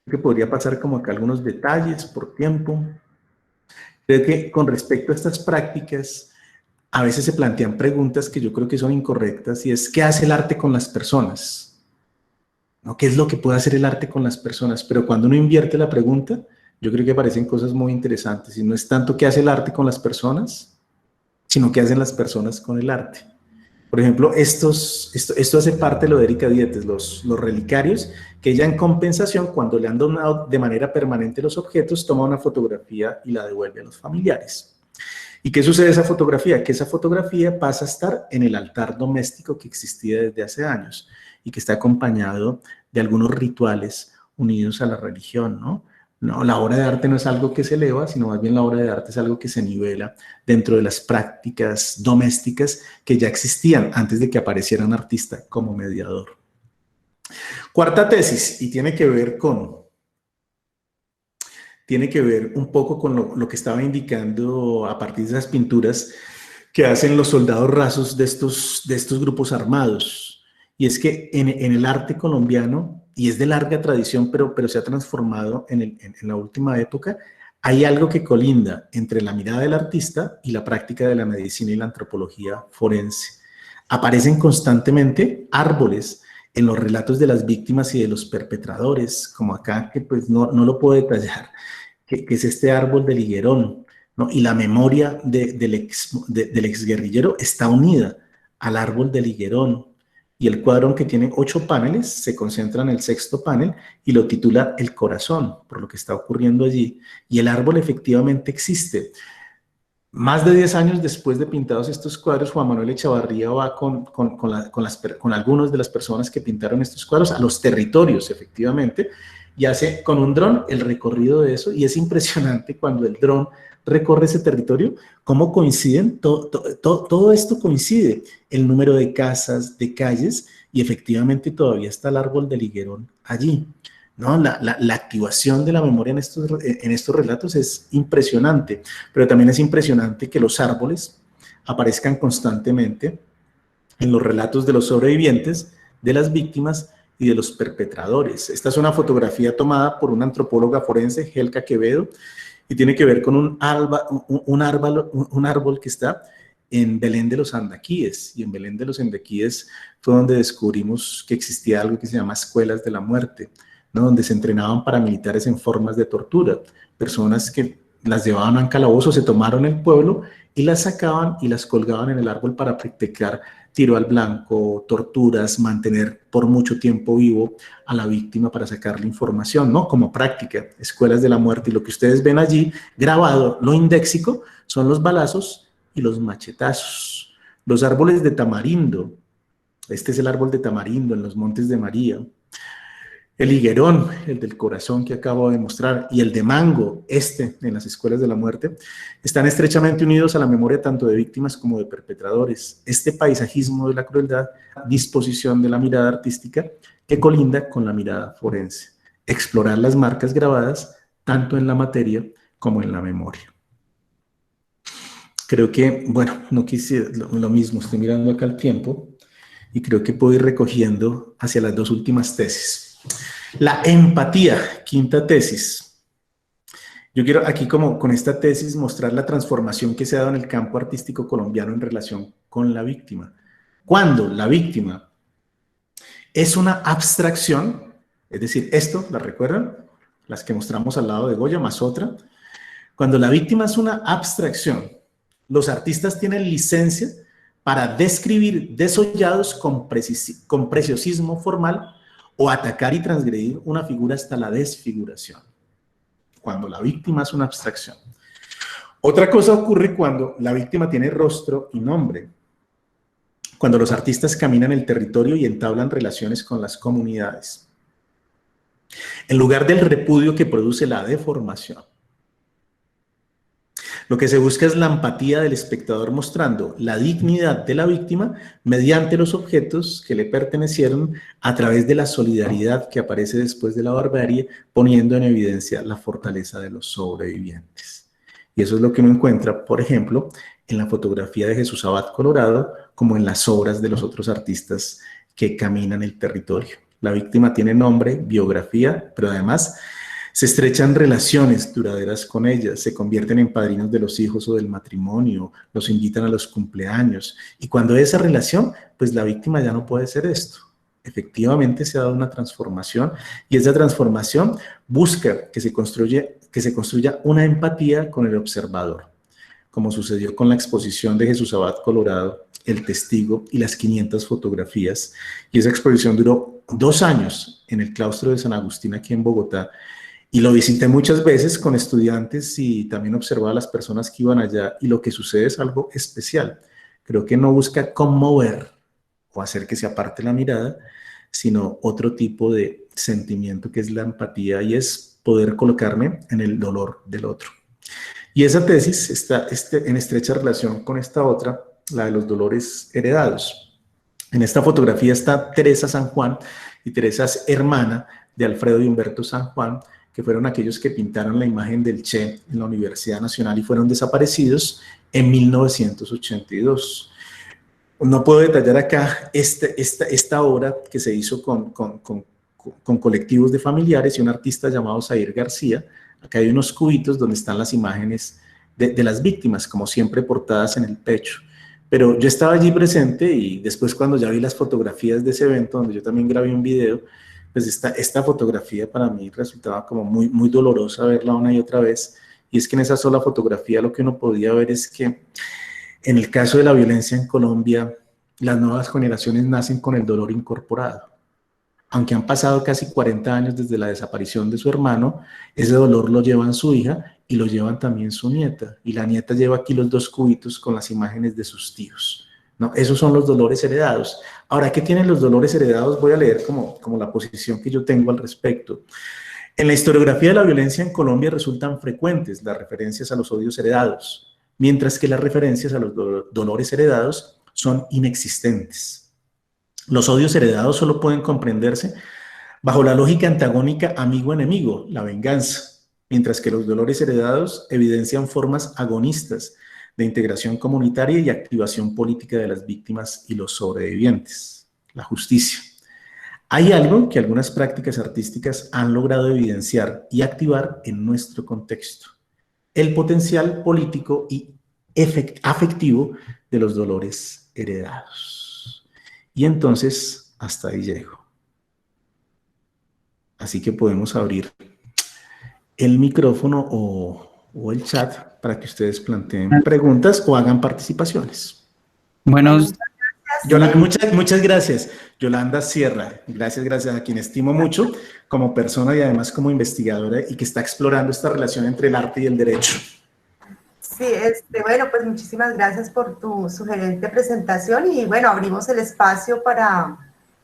creo que podría pasar como acá algunos detalles por tiempo. Creo que con respecto a estas prácticas, a veces se plantean preguntas que yo creo que son incorrectas y es, ¿qué hace el arte con las personas? ¿No? ¿Qué es lo que puede hacer el arte con las personas? Pero cuando uno invierte la pregunta, yo creo que aparecen cosas muy interesantes y no es tanto qué hace el arte con las personas, sino qué hacen las personas con el arte. Por ejemplo, esto hace parte de lo de Erika Dietes, los relicarios, que ella en compensación, cuando le han donado de manera permanente los objetos, toma una fotografía y la devuelve a los familiares. ¿Y qué sucede esa fotografía? Que esa fotografía pasa a estar en el altar doméstico que existía desde hace años y que está acompañado de algunos rituales unidos a la religión, ¿no? No, la obra de arte no es algo que se eleva, sino más bien la obra de arte es algo que se nivela dentro de las prácticas domésticas que ya existían antes de que apareciera un artista como mediador. Cuarta tesis, y tiene que ver con tiene que ver un poco con lo que estaba indicando a partir de esas pinturas que hacen los soldados rasos de estos grupos armados. Y es que en el arte colombiano, y es de larga tradición, pero se ha transformado en la última época, hay algo que colinda entre la mirada del artista y la práctica de la medicina y la antropología forense. Aparecen constantemente árboles en los relatos de las víctimas y de los perpetradores, como acá, que pues no lo puedo detallar, que es este árbol del higuerón, ¿no? Y la memoria del exguerrillero está unida al árbol del higuerón. Y el cuadro, que tiene 8 paneles, se concentra en el 6º panel y lo titula El corazón, por lo que está ocurriendo allí. Y el árbol efectivamente existe. Más de 10 años después de pintados estos cuadros, Juan Manuel Echavarría va con algunas de las personas que pintaron estos cuadros a los territorios, efectivamente, y hace con un dron el recorrido de eso, y es impresionante cuando el dron recorre ese territorio, cómo coinciden, todo esto coincide, el número de casas, de calles, y efectivamente todavía está el árbol del higuerón allí, ¿no? La activación de la memoria en estos relatos es impresionante, pero también es impresionante que los árboles aparezcan constantemente en los relatos de los sobrevivientes, de las víctimas y de los perpetradores. Esta es una fotografía tomada por una antropóloga forense, Helka Quevedo, y tiene que ver con un árbol que está en Belén de los Andaquíes, y en Belén de los Andaquíes fue donde descubrimos que existía algo que se llama escuelas de la muerte, ¿no? Donde se entrenaban paramilitares en formas de tortura, personas que las llevaban a un calabozo, se tomaron el pueblo y las sacaban y las colgaban en el árbol para practicar tiro al blanco, torturas, mantener por mucho tiempo vivo a la víctima para sacarle información, ¿no? Como práctica, escuelas de la muerte. Y lo que ustedes ven allí grabado, lo indéxico, son los balazos y los machetazos. Los árboles de tamarindo, este es el árbol de tamarindo en los Montes de María. El higuerón, el del corazón que acabo de mostrar, y el de mango, en las escuelas de la muerte, están estrechamente unidos a la memoria tanto de víctimas como de perpetradores. Este paisajismo de la crueldad, disposición de la mirada artística que colinda con la mirada forense. Explorar las marcas grabadas tanto en la materia como en la memoria. Creo que, bueno, no quise lo mismo, estoy mirando acá el tiempo y creo que puedo ir recogiendo hacia las 2 últimas tesis. La empatía, 5ª tesis. Yo quiero aquí como con esta tesis mostrar la transformación que se ha dado en el campo artístico colombiano en relación con la víctima. Cuando la víctima es una abstracción, es decir, esto, ¿la recuerdan? Las que mostramos al lado de Goya más otra. Cuando la víctima es una abstracción, los artistas tienen licencia para describir desollados con preciosismo formal o atacar y transgredir una figura hasta la desfiguración, cuando la víctima es una abstracción. Otra cosa ocurre cuando la víctima tiene rostro y nombre, cuando los artistas caminan el territorio y entablan relaciones con las comunidades, en lugar del repudio que produce la deformación. Lo que se busca es la empatía del espectador mostrando la dignidad de la víctima mediante los objetos que le pertenecieron a través de la solidaridad que aparece después de la barbarie, poniendo en evidencia la fortaleza de los sobrevivientes. Y eso es lo que uno encuentra, por ejemplo, en la fotografía de Jesús Abad Colorado, como en las obras de los otros artistas que caminan el territorio. La víctima tiene nombre, biografía, pero además se estrechan relaciones duraderas con ellas, se convierten en padrinos de los hijos o del matrimonio, los invitan a los cumpleaños. Y cuando hay esa relación, pues la víctima ya no puede ser esto. Efectivamente se ha dado una transformación y esa transformación busca que se construya una empatía con el observador, como sucedió con la exposición de Jesús Abad Colorado, El Testigo y las 500 fotografías. Y esa exposición duró 2 años en el claustro de San Agustín aquí en Bogotá. Y lo visité muchas veces con estudiantes y también observaba a las personas que iban allá y lo que sucede es algo especial. Creo que no busca conmover o hacer que se aparte la mirada, sino otro tipo de sentimiento que es la empatía y es poder colocarme en el dolor del otro. Y esa tesis está en estrecha relación con esta otra, la de los dolores heredados. En esta fotografía está Teresa San Juan y Teresa es hermana de Alfredo y Humberto San Juan, que fueron aquellos que pintaron la imagen del Che en la Universidad Nacional y fueron desaparecidos en 1982. No puedo detallar acá esta obra que se hizo con colectivos de familiares y un artista llamado Zair García. Acá hay unos cubitos donde están las imágenes de las víctimas, como siempre portadas en el pecho. Pero yo estaba allí presente y después cuando ya vi las fotografías de ese evento, donde yo también grabé un video, pues esta fotografía para mí resultaba como muy, muy dolorosa verla una y otra vez. Y es que en esa sola fotografía lo que uno podía ver es que en el caso de la violencia en Colombia, las nuevas generaciones nacen con el dolor incorporado. Aunque han pasado casi 40 años desde la desaparición de su hermano, ese dolor lo llevan su hija y lo llevan también su nieta. Y la nieta lleva aquí los 2 cubitos con las imágenes de sus tíos, ¿no? Esos son los dolores heredados. Ahora, ¿qué tienen los dolores heredados? Voy a leer como la posición que yo tengo al respecto. En la historiografía de la violencia en Colombia resultan frecuentes las referencias a los odios heredados, mientras que las referencias a los dolores heredados son inexistentes. Los odios heredados solo pueden comprenderse bajo la lógica antagónica amigo-enemigo, la venganza, mientras que los dolores heredados evidencian formas agonistas de integración comunitaria y activación política de las víctimas y los sobrevivientes, la justicia. Hay algo que algunas prácticas artísticas han logrado evidenciar y activar en nuestro contexto: el potencial político y afectivo de los dolores heredados. Y entonces, hasta ahí llego. Así que podemos abrir el micrófono o el chat para que ustedes planteen preguntas o hagan participaciones. Buenos Yolanda, muchas gracias. Yolanda Sierra, gracias a quien estimo mucho como persona y además como investigadora y que está explorando esta relación entre el arte y el derecho. Sí, bueno, pues muchísimas gracias por tu sugerente presentación y bueno, abrimos el espacio para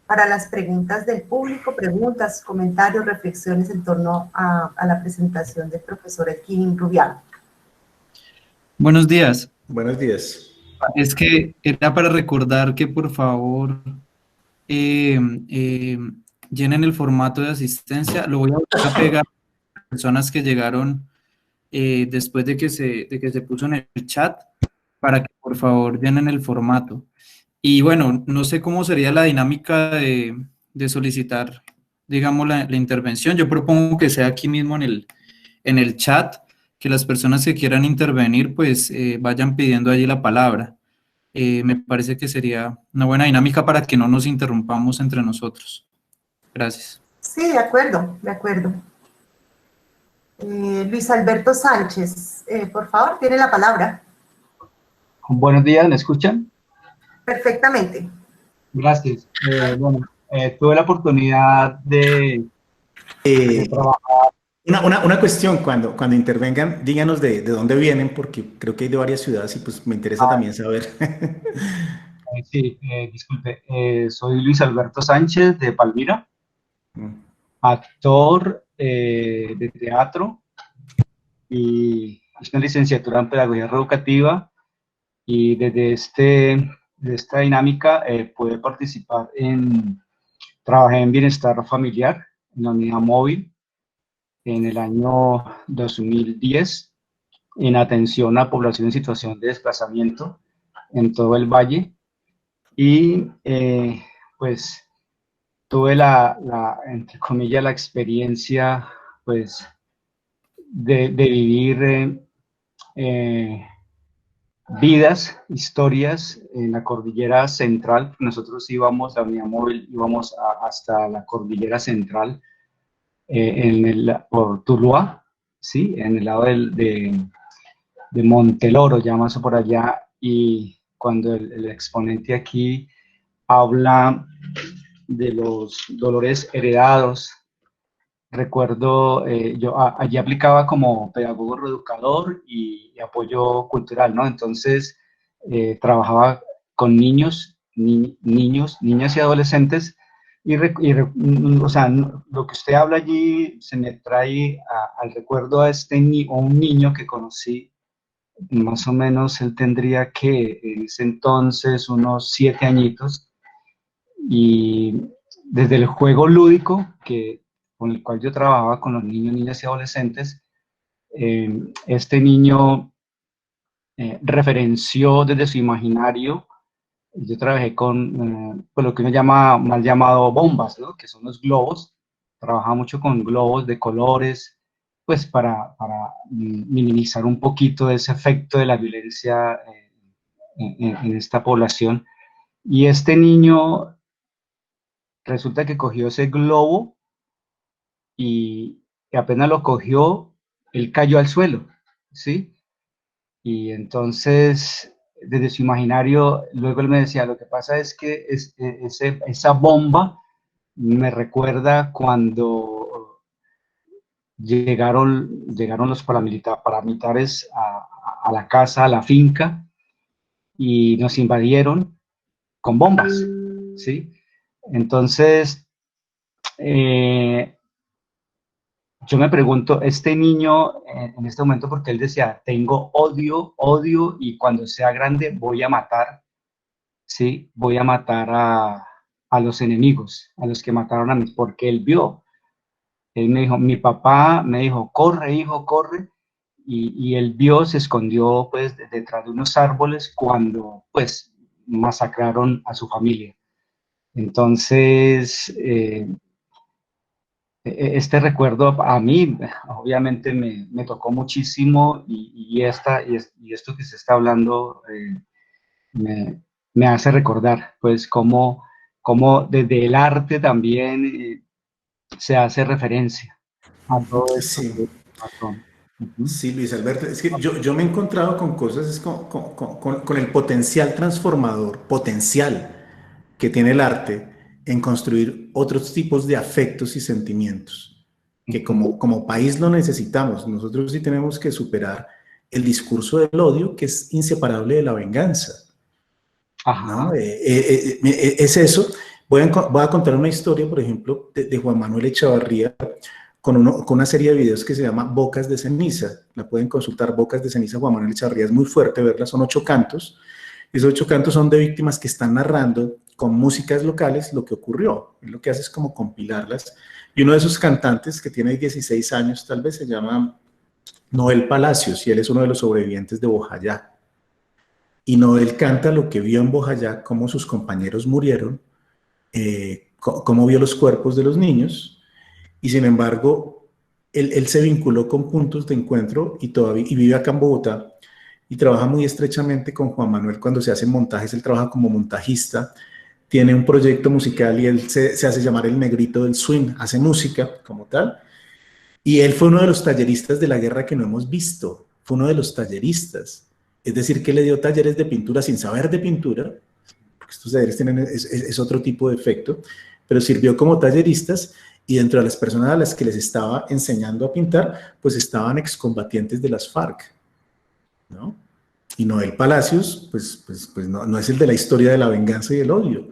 las preguntas del público, preguntas, comentarios, reflexiones en torno a la presentación del profesor Elkin Rubiano. Buenos días. Buenos días. Es que era para recordar que por favor llenen el formato de asistencia. Lo voy a pegar a personas que llegaron después de que se puso en el chat, para que por favor llenen el formato. Y bueno, no sé cómo sería la dinámica de solicitar, digamos, la intervención. Yo propongo que sea aquí mismo en el chat, que las personas que quieran intervenir, pues vayan pidiendo allí la palabra. Me parece que sería una buena dinámica para que no nos interrumpamos entre nosotros. Gracias. Sí, de acuerdo, de acuerdo. Luis Alberto Sánchez, por favor, tiene la palabra. Buenos días, ¿me escuchan? Perfectamente. Gracias. Bueno, tuve la oportunidad de trabajar. Una cuestión, cuando intervengan, díganos de dónde vienen, porque creo que hay de varias ciudades y pues me interesa también saber. Sí, disculpe, soy Luis Alberto Sánchez de Palmira, actor de teatro y es una licenciatura en Pedagogía Reeducativa y desde esta dinámica pude participar trabajé en bienestar familiar, en la unidad móvil, en el año 2010, en atención a población en situación de desplazamiento en todo el valle, y pues tuve entre comillas, la experiencia, pues, de vivir vidas, historias en la cordillera central. Nosotros íbamos, la unidad móvil, íbamos hasta la cordillera central, por Tuluá, ¿sí? En el lado de Monteloro, llamas por allá, y cuando el exponente aquí habla de los dolores heredados, recuerdo, yo allí aplicaba como pedagogo reeducador y apoyo cultural, ¿no? Entonces, trabajaba con niños, niñas y adolescentes, o sea, lo que usted habla allí se me trae al recuerdo a un niño que conocí, más o menos él tendría que en ese entonces unos 7 añitos, y desde el juego lúdico, que con el cual yo trabajaba con los niños, niñas y adolescentes, este niño referenció desde su imaginario. Yo trabajé con pues lo que uno llama, mal llamado bombas, ¿no? Que son los globos. Trabajaba mucho con globos de colores, pues para minimizar un poquito ese efecto de la violencia en esta población. Y este niño resulta que cogió ese globo y apenas lo cogió, él cayó al suelo, ¿sí? Y entonces, desde su imaginario, luego él me decía, lo que pasa es que esa bomba me recuerda cuando llegaron los paramilitares a la casa, a la finca, y nos invadieron con bombas, ¿sí? Entonces, yo me pregunto, este niño en este momento, porque él decía, tengo odio, y cuando sea grande voy a matar, ¿sí? Voy a matar a los enemigos, a los que mataron a mí, porque él vio. Él me dijo, mi papá me dijo, corre, hijo, corre, y él vio, se escondió, pues, detrás de unos árboles cuando, pues, masacraron a su familia. Entonces, este recuerdo a mí obviamente me tocó muchísimo, y esto que se está hablando me hace recordar pues cómo desde el arte también se hace referencia a todo esto Sí. que pasó. Sí, Luis Alberto, es que yo me he encontrado con cosas, es con el potencial transformador, potencial que tiene el arte en construir otros tipos de afectos y sentimientos, que como país lo necesitamos. Nosotros sí tenemos que superar el discurso del odio, que es inseparable de la venganza, ¿no? Es eso. Voy a contar una historia, por ejemplo, de Juan Manuel Echavarría, con una serie de videos que se llama Bocas de Ceniza. La pueden consultar, Bocas de Ceniza, Juan Manuel Echavarría. Es muy fuerte verla, son 8 cantos. Esos 8 cantos son de víctimas que están narrando con músicas locales lo que ocurrió. Y lo que hace es como compilarlas. Y uno de esos cantantes, que tiene 16 años tal vez, se llama Noel Palacios, y él es uno de los sobrevivientes de Bojayá. Y Noel canta lo que vio en Bojayá, cómo sus compañeros murieron, cómo vio los cuerpos de los niños, y sin embargo, él se vinculó con puntos de encuentro y vive acá en Bogotá, y trabaja muy estrechamente con Juan Manuel cuando se hacen montajes. Él trabaja como montajista, tiene un proyecto musical, y él se hace llamar el negrito del swing, hace música como tal, y él fue uno de los talleristas de la guerra que no hemos visto, fue uno de los talleristas, es decir, que le dio talleres de pintura sin saber de pintura, porque estos talleres es otro tipo de efecto, pero sirvió como talleristas, y dentro de las personas a las que les estaba enseñando a pintar, pues estaban excombatientes de las FARC, ¿no? Y Noel Palacios, pues no es el de la historia de la venganza y el odio,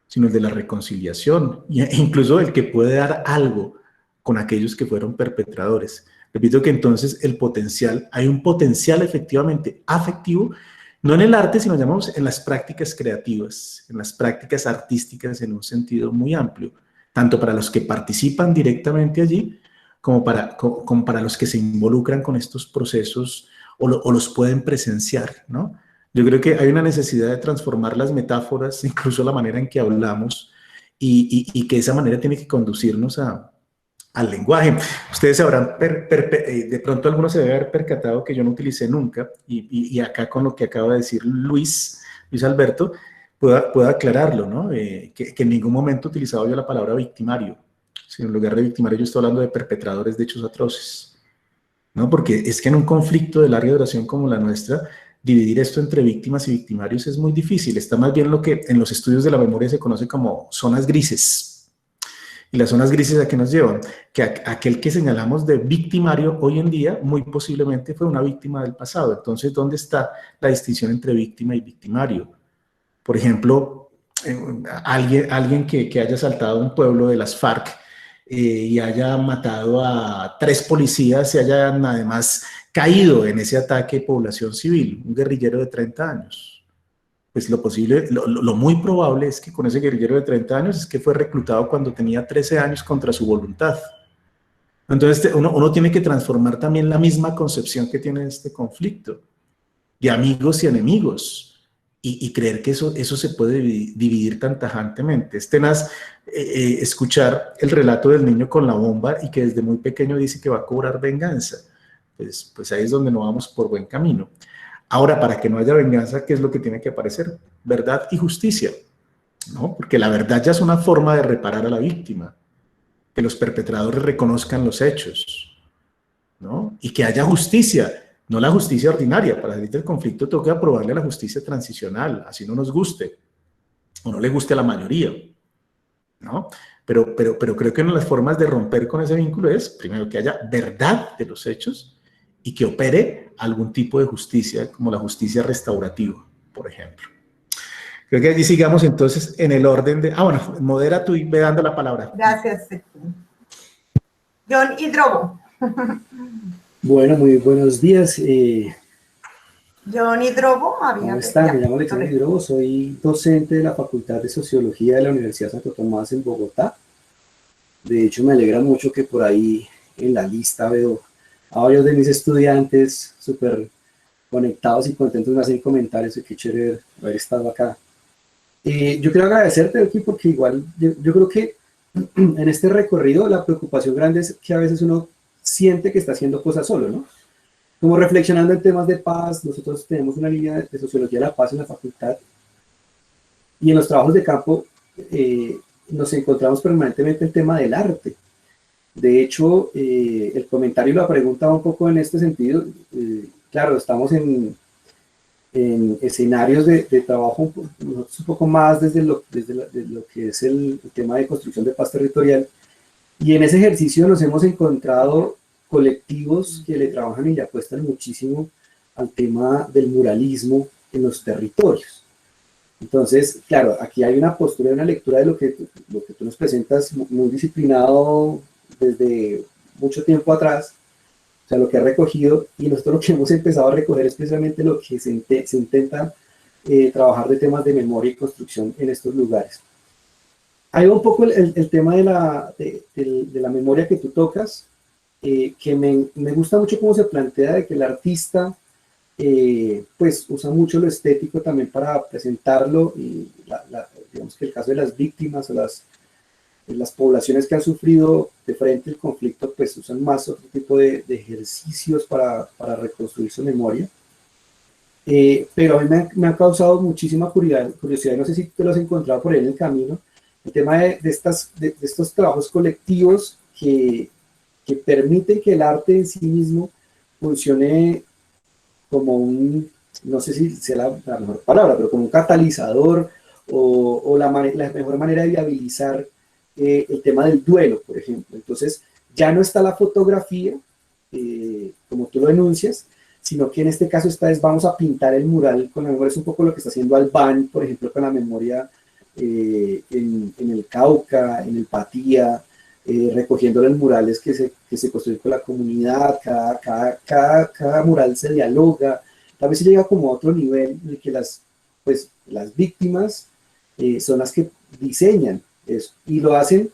sino el de la reconciliación, e incluso el que puede dar algo con aquellos que fueron perpetradores. Repito que entonces hay un potencial efectivamente afectivo, no en el arte, sino llamamos en las prácticas creativas, en las prácticas artísticas en un sentido muy amplio, tanto para los que participan directamente allí, como para los que se involucran con estos procesos o los pueden presenciar, ¿no? Yo creo que hay una necesidad de transformar las metáforas, incluso la manera en que hablamos, y que esa manera tiene que conducirnos al lenguaje. Ustedes sabrán, de pronto algunos se deben haber percatado que yo no utilicé nunca, y acá con lo que acaba de decir Luis Alberto, puedo aclararlo, ¿no? Que en ningún momento he utilizado yo la palabra victimario, sino en lugar de victimario yo estoy hablando de perpetradores de hechos atroces, ¿no? Porque es que en un conflicto de larga duración como la nuestra, dividir esto entre víctimas y victimarios es muy difícil. Está más bien lo que en los estudios de la memoria se conoce como zonas grises. Y las zonas grises, ¿a qué nos llevan? Que aquel que señalamos de victimario hoy en día muy posiblemente fue una víctima del pasado. Entonces, ¿dónde está la distinción entre víctima y victimario? Por ejemplo, alguien que haya asaltado un pueblo de las FARC y haya matado a 3 policías y hayan además caído en ese ataque de población civil, un guerrillero de 30 años. Pues lo muy probable es que con ese guerrillero de 30 años es que fue reclutado cuando tenía 13 años contra su voluntad. Entonces uno tiene que transformar también la misma concepción que tiene este conflicto, de amigos y enemigos, y creer que eso se puede dividir tan tajantemente. Es tenaz escuchar el relato del niño con la bomba y que desde muy pequeño dice que va a cobrar venganza. Pues ahí es donde no vamos por buen camino. Ahora, para que no haya venganza, ¿qué es lo que tiene que aparecer? Verdad y justicia, ¿no? Porque la verdad ya es una forma de reparar a la víctima, que los perpetradores reconozcan los hechos, ¿no? Y que haya justicia, no la justicia ordinaria. Para salir del conflicto tengo que aprobarle la justicia transicional, así no nos guste, o no le guste a la mayoría, ¿no? Pero creo que una de las formas de romper con ese vínculo es, primero, que haya verdad de los hechos y que opere algún tipo de justicia, como la justicia restaurativa, por ejemplo. Creo que allí sigamos entonces en el orden de... bueno, modera tú y ve dando la palabra. Gracias. John Hidrobo. Bueno, muy buenos días. John Hidrobo. ¿Cómo están? Me llamo Alexander Hidrobo, soy docente de la Facultad de Sociología de la Universidad Santo Tomás en Bogotá. De hecho, me alegra mucho que por ahí en la lista veo a varios de mis estudiantes súper conectados y contentos, me hacen comentarios y qué chévere haber estado acá. Yo quiero agradecerte aquí porque igual yo creo que en este recorrido la preocupación grande es que a veces uno siente que está haciendo cosas solo, ¿no? Como reflexionando en temas de paz, nosotros tenemos una línea de Sociología de la Paz en la facultad y en los trabajos de campo nos encontramos permanentemente el tema del arte. De hecho, el comentario y la pregunta va un poco en este sentido. Claro, estamos en escenarios de trabajo un poco más desde lo que es el tema de construcción de paz territorial. Y en ese ejercicio nos hemos encontrado colectivos que le trabajan y le apuestan muchísimo al tema del muralismo en los territorios. Entonces, claro, aquí hay una postura y una lectura de lo que tú nos presentas muy disciplinado desde mucho tiempo atrás, o sea, lo que ha recogido, y nosotros lo que hemos empezado a recoger es precisamente lo que se intenta trabajar de temas de memoria y construcción en estos lugares. Hay un poco el tema de la memoria que tú tocas, que me gusta mucho cómo se plantea de que el artista pues usa mucho lo estético también para presentarlo, y digamos que el caso de las víctimas o las poblaciones que han sufrido de frente el conflicto pues usan más otro tipo de ejercicios para reconstruir su memoria. Pero a mí me ha causado muchísima curiosidad, no sé si te lo has encontrado por ahí en el camino, el tema de estos trabajos colectivos que permiten que el arte en sí mismo funcione como no sé si sea la mejor palabra, pero como un catalizador o la mejor manera de viabilizar el tema del duelo, por ejemplo. Entonces, ya no está la fotografía, como tú lo enuncias, sino que en este caso vamos a pintar el mural con la memoria. Es un poco lo que está haciendo Albán, por ejemplo, con la memoria en el Cauca, en el Patía, recogiendo los murales que se construyen con la comunidad. Cada mural se dialoga, tal vez se llega como a otro nivel en el que las víctimas son las que diseñan eso, y lo hacen,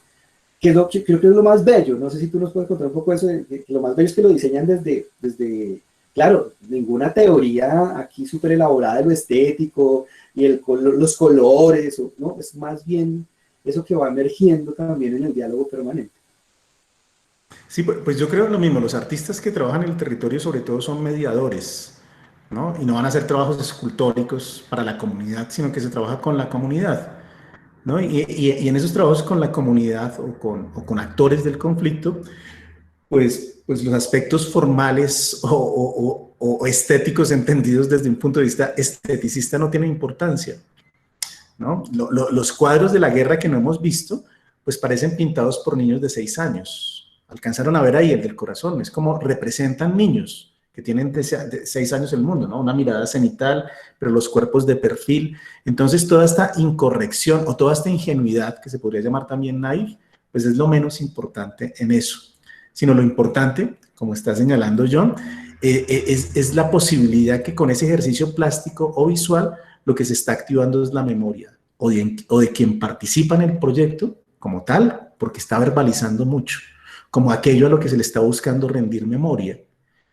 creo que es lo más bello. No sé si tú nos puedes contar un poco eso, de lo más bello es que lo diseñan desde claro, ninguna teoría aquí súper elaborada de lo estético y los colores, ¿no? Es más bien eso que va emergiendo también en el diálogo permanente. Sí, pues yo creo lo mismo. Los artistas que trabajan en el territorio sobre todo son mediadores, ¿no? Y no van a hacer trabajos escultóricos para la comunidad, sino que se trabaja con la comunidad, ¿no? Y en esos trabajos con la comunidad o con actores del conflicto, pues los aspectos formales o estéticos entendidos desde un punto de vista esteticista no tienen importancia, ¿no? Los cuadros de la guerra que no hemos visto, pues parecen pintados por niños de 6 años. Alcanzaron a ver ahí el del corazón, es como representan niños que tienen de 6 años el mundo, ¿no? Una mirada cenital, pero los cuerpos de perfil. Entonces toda esta incorrección o toda esta ingenuidad, que se podría llamar también naif, pues es lo menos importante en eso. Sino lo importante, como está señalando John, es la posibilidad que con ese ejercicio plástico o visual lo que se está activando es la memoria o de quien participa en el proyecto como tal, porque está verbalizando mucho. como aquello a lo que se le está buscando rendir memoria,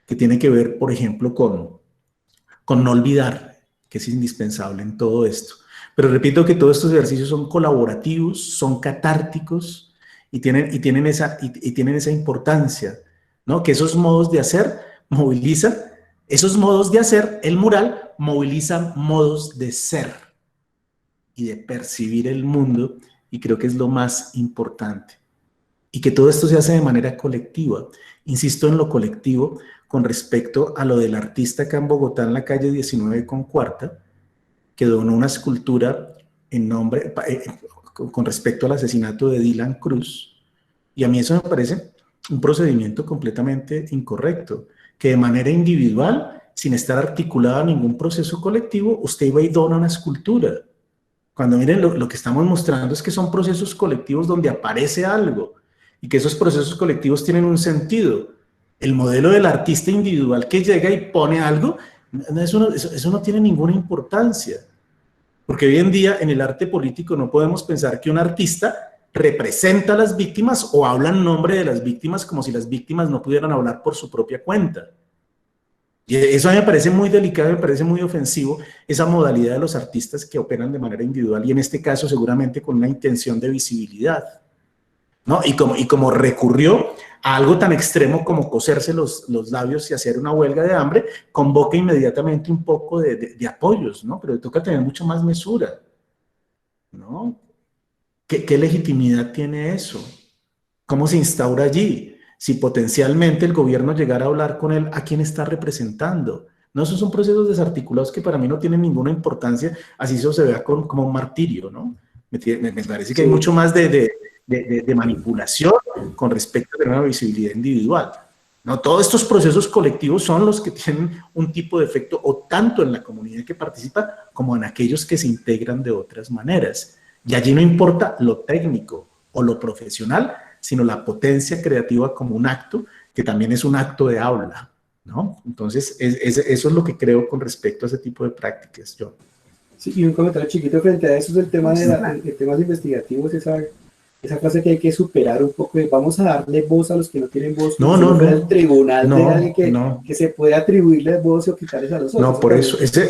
que tiene que ver, por ejemplo, con no olvidar, que es indispensable en todo esto. Pero repito que todos estos ejercicios son colaborativos, son catárticos y tienen esa importancia, ¿no? Que esos modos de hacer movilizan, esos modos de hacer, el mural, movilizan modos de ser y de percibir el mundo, y creo que es lo más importante. Y que todo esto se hace de manera colectiva. Insisto en lo colectivo con respecto a lo del artista acá en Bogotá, en la calle 19 con Cuarta, que donó una escultura en nombre, con respecto al asesinato de Dylan Cruz. Y a mí eso me parece un procedimiento completamente incorrecto, que de manera individual, sin estar articulado a ningún proceso colectivo, usted va y dona una escultura. Cuando miren, lo que estamos mostrando es que son procesos colectivos donde aparece algo, y que esos procesos colectivos tienen un sentido. El modelo del artista individual que llega y pone algo, eso no tiene ninguna importancia. Porque hoy en día en el arte político no podemos pensar que un artista representa a las víctimas o habla en nombre de las víctimas como si las víctimas no pudieran hablar por su propia cuenta. Y eso a mí me parece muy delicado, me parece muy ofensivo, esa modalidad de los artistas que operan de manera individual y en este caso seguramente con una intención de visibilidad, ¿no? Y como recurrió a algo tan extremo como coserse los labios y hacer una huelga de hambre, convoca inmediatamente un poco de apoyos, ¿no? Pero toca tener mucho más mesura, ¿no? ¿Qué legitimidad tiene eso? ¿Cómo se instaura allí? Si potencialmente el gobierno llegara a hablar con él, ¿a quién está representando? No, esos son procesos desarticulados que para mí no tienen ninguna importancia, así eso se vea como un martirio, ¿no? Me parece que hay mucho más de manipulación con respecto a una visibilidad individual. No, todos estos procesos colectivos son los que tienen un tipo de efecto, o tanto en la comunidad que participa, como en aquellos que se integran de otras maneras. Y allí no importa lo técnico o lo profesional, sino la potencia creativa como un acto, que también es un acto de habla, ¿no? Entonces, eso es lo que creo con respecto a ese tipo de prácticas, John. Sí, y un comentario chiquito frente a eso es el tema de temas investigativos, esa frase que hay que superar un poco, de vamos a darle voz a los que no tienen voz, no. El tribunal de alguien que se puede atribuirle voz o quitarles a los otros. No, por eso, ese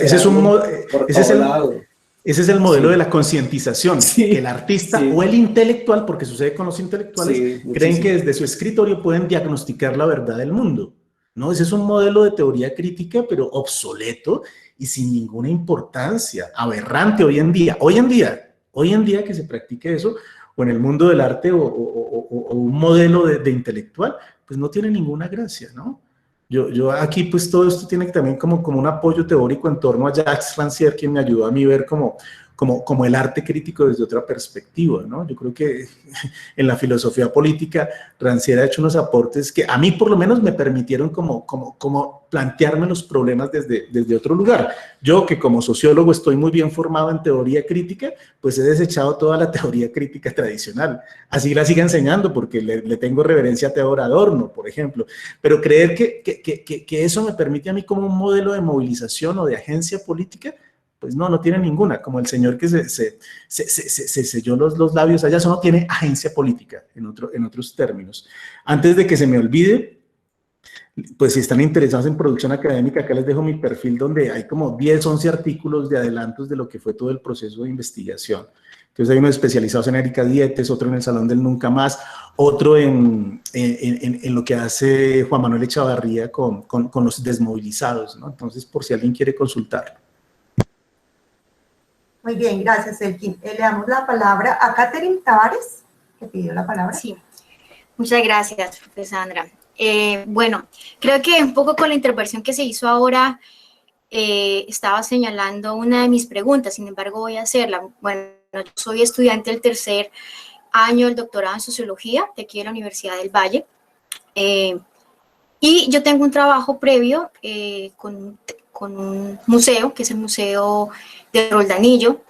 es el modelo de la concientización, que el artista o el intelectual, porque sucede con los intelectuales, creen que desde su escritorio pueden diagnosticar la verdad del mundo, ¿no? Ese es un modelo de teoría crítica, pero obsoleto y sin ninguna importancia, aberrante hoy en día que se practique eso, o en el mundo del arte o un modelo de intelectual, pues no tiene ninguna gracia, ¿no? Yo aquí pues todo esto tiene también como un apoyo teórico en torno a Jacques Rancière, quien me ayudó a mí ver como el arte crítico desde otra perspectiva, ¿no? Yo creo que en la filosofía política Rancière ha hecho unos aportes que a mí por lo menos me permitieron como plantearme los problemas desde otro lugar. Yo que como sociólogo estoy muy bien formado en teoría crítica, pues he desechado toda la teoría crítica tradicional. Así la sigo enseñando porque le tengo reverencia a Theodor Adorno, por ejemplo. Pero creer que eso me permite a mí como un modelo de movilización o de agencia política, pues no tiene ninguna, como el señor que se selló los labios allá, eso no tiene agencia política, en otros términos. Antes de que se me olvide, pues si están interesados en producción académica, acá les dejo mi perfil donde hay como 10, 11 artículos de adelantos de lo que fue todo el proceso de investigación. Entonces hay unos especializados en Erika Dietes, otro en el Salón del Nunca Más, otro en lo que hace Juan Manuel Echavarría con los desmovilizados, ¿no? Entonces, por si alguien quiere consultar. Muy bien, gracias, Elkin. Le damos la palabra a Catherine Tavares, que pidió la palabra. Sí, muchas gracias, profesora Sandra. Bueno, creo que un poco con la intervención que se hizo ahora, estaba señalando una de mis preguntas, sin embargo voy a hacerla. Bueno, yo soy estudiante del tercer año del doctorado en Sociología, de aquí de la Universidad del Valle, y yo tengo un trabajo previo con un museo, que es el Museo de Roldanillo.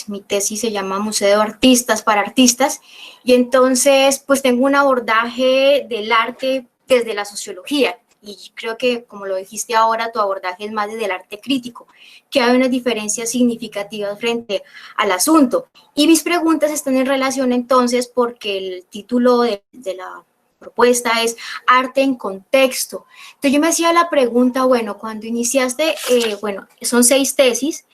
Mi tesis se llama Museo de Artistas para Artistas, y entonces pues tengo un abordaje del arte desde la sociología, y creo que, como lo dijiste ahora, tu abordaje es más desde el arte crítico, que hay unas diferencias significativas frente al asunto. Y mis preguntas están en relación entonces porque el título de propuesta es arte en contexto. Entonces yo me hacía la pregunta, bueno, cuando iniciaste, bueno, son 6 tesis,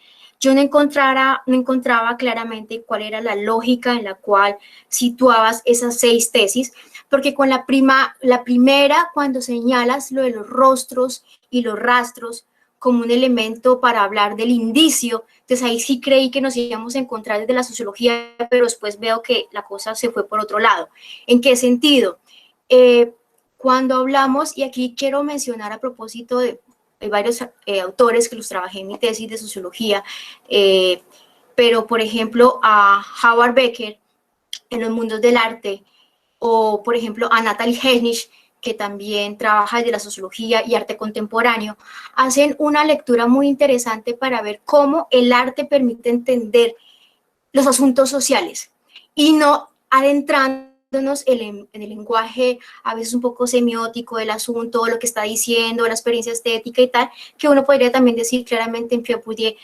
yo no encontraba claramente cuál era la lógica en la cual situabas esas 6 tesis, porque con la primera, cuando señalas lo de los rostros y los rastros como un elemento para hablar del indicio, entonces ahí sí creí que nos íbamos a encontrar desde la sociología, pero después veo que la cosa se fue por otro lado. ¿En qué sentido? Cuando hablamos, y aquí quiero mencionar a propósito de varios autores que los trabajé en mi tesis de sociología, pero por ejemplo a Howard Becker en los mundos del arte, o por ejemplo a Natalie Heinisch, que también trabaja desde la sociología y arte contemporáneo, hacen una lectura muy interesante para ver cómo el arte permite entender los asuntos sociales y no adentrándonos en el lenguaje a veces un poco semiótico del asunto, lo que está diciendo, la experiencia estética y tal, que uno podría también decir claramente en Pierre Bourdieu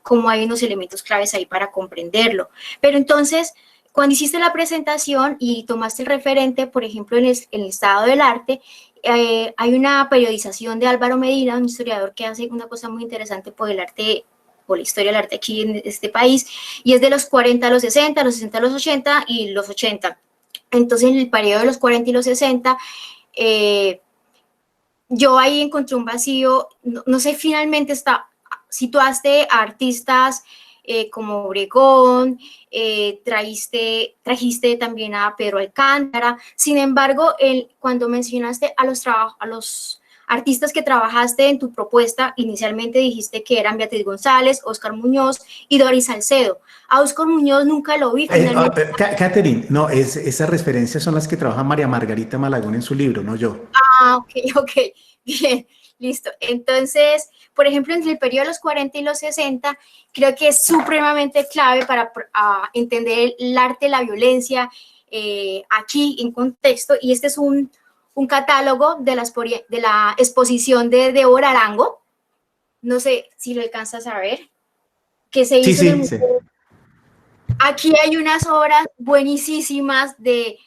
cómo hay unos elementos claves ahí para comprenderlo. Pero entonces, cuando hiciste la presentación y tomaste el referente, por ejemplo, en el estado del arte, hay una periodización de Álvaro Medina, un historiador que hace una cosa muy interesante por el arte, por la historia del arte aquí en este país, y es de los 40 a los 60, los 60 a los 80 y los 80. Entonces, en el periodo de los 40 y los 60, yo ahí encontré un vacío, no sé, finalmente situaste a artistas como Obregón, trajiste también a Pedro Alcántara. Sin embargo, cuando mencionaste a los artistas que trabajaste en tu propuesta, inicialmente dijiste que eran Beatriz González, Óscar Muñoz y Doris Salcedo. A Óscar Muñoz nunca lo vi. Catherine, no, esas referencias son las que trabaja María Margarita Malagón en su libro, no yo. Ok, bien, listo. Entonces, por ejemplo, entre el periodo de los 40 y los 60, creo que es supremamente clave para entender el arte, la violencia, aquí en contexto, y este es un catálogo de la exposición de Débora Arango, no sé si lo alcanzas a ver, que se hizo en el museo. Sí. Aquí hay unas obras buenísimas de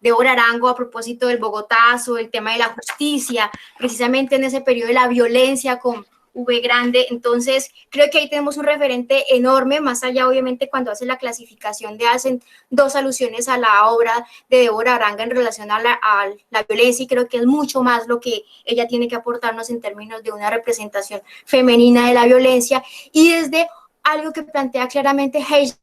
Débora Arango a propósito del Bogotazo, el tema de la justicia, precisamente en ese periodo de la violencia con V grande. Entonces, creo que ahí tenemos un referente enorme, más allá, obviamente, cuando hacen la clasificación hacen 2 alusiones a la obra de Débora Arango en relación a la violencia, y creo que es mucho más lo que ella tiene que aportarnos en términos de una representación femenina de la violencia, y desde algo que plantea claramente Heinisch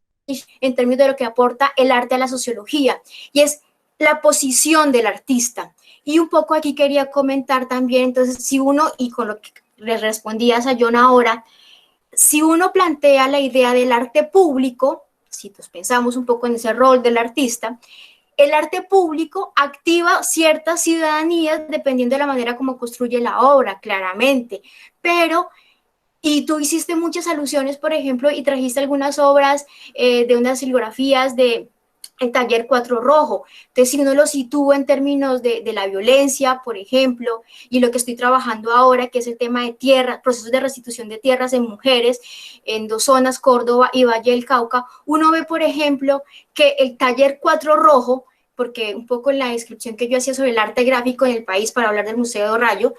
en términos de lo que aporta el arte a la sociología, y es la posición del artista. Y un poco aquí quería comentar también, entonces, si uno, y con lo que le respondías a John ahora, si uno plantea la idea del arte público, si nos pensamos un poco en ese rol del artista, el arte público activa ciertas ciudadanías dependiendo de la manera como construye la obra, claramente, pero... Y tú hiciste muchas alusiones, por ejemplo, y trajiste algunas obras de unas silografías de el taller 4 Rojo. Entonces, si uno lo sitúa en términos de la violencia, por ejemplo, y lo que estoy trabajando ahora, que es el tema de tierra, procesos de restitución de tierras en mujeres, en 2 zonas, Córdoba y Valle del Cauca, uno ve, por ejemplo, que el taller 4 Rojo, porque un poco en la descripción que yo hacía sobre el arte gráfico en el país para hablar del Museo de Rayo,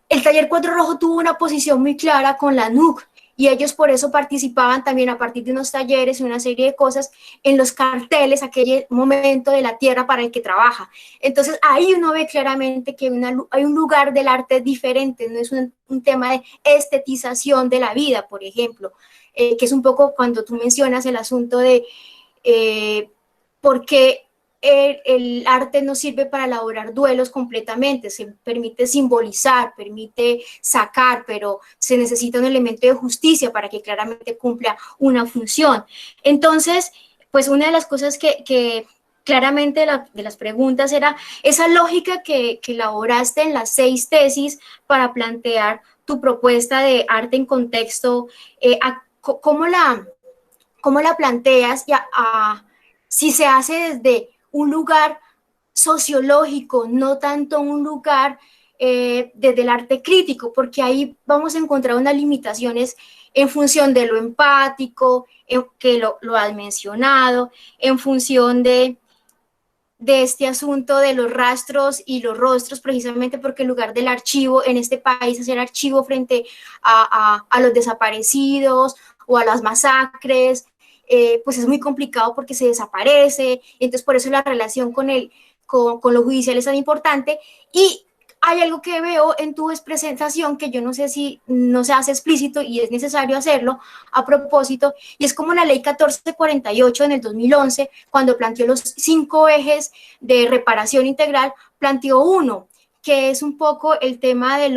el taller 4 Rojo tuvo una posición muy clara con la NUC, y ellos por eso participaban también a partir de unos talleres y una serie de cosas en los carteles, aquel momento de la tierra para el que trabaja. Entonces ahí uno ve claramente que hay un lugar del arte diferente, no es un tema de estetización de la vida, por ejemplo, que es un poco cuando tú mencionas el asunto de por qué el arte no sirve para elaborar duelos completamente, se permite simbolizar, permite sacar, pero se necesita un elemento de justicia para que claramente cumpla una función. Entonces, pues una de las cosas que claramente de las preguntas era esa lógica que elaboraste en las 6 tesis para plantear tu propuesta de arte en contexto, ¿cómo la planteas si se hace desde un lugar sociológico, no tanto un lugar desde el arte crítico, porque ahí vamos a encontrar unas limitaciones en función de lo empático, que lo has mencionado, en función de de este asunto de los rastros y los rostros, precisamente porque en lugar del archivo en este país, hacer archivo frente a los desaparecidos o a las masacres, pues es muy complicado porque se desaparece, entonces por eso la relación con lo judicial es tan importante. Y hay algo que veo en tu presentación que yo no sé si no se hace explícito y es necesario hacerlo a propósito, y es como la ley 1448 en el 2011, cuando planteó los 5 ejes de reparación integral, planteó uno, que es un poco el tema de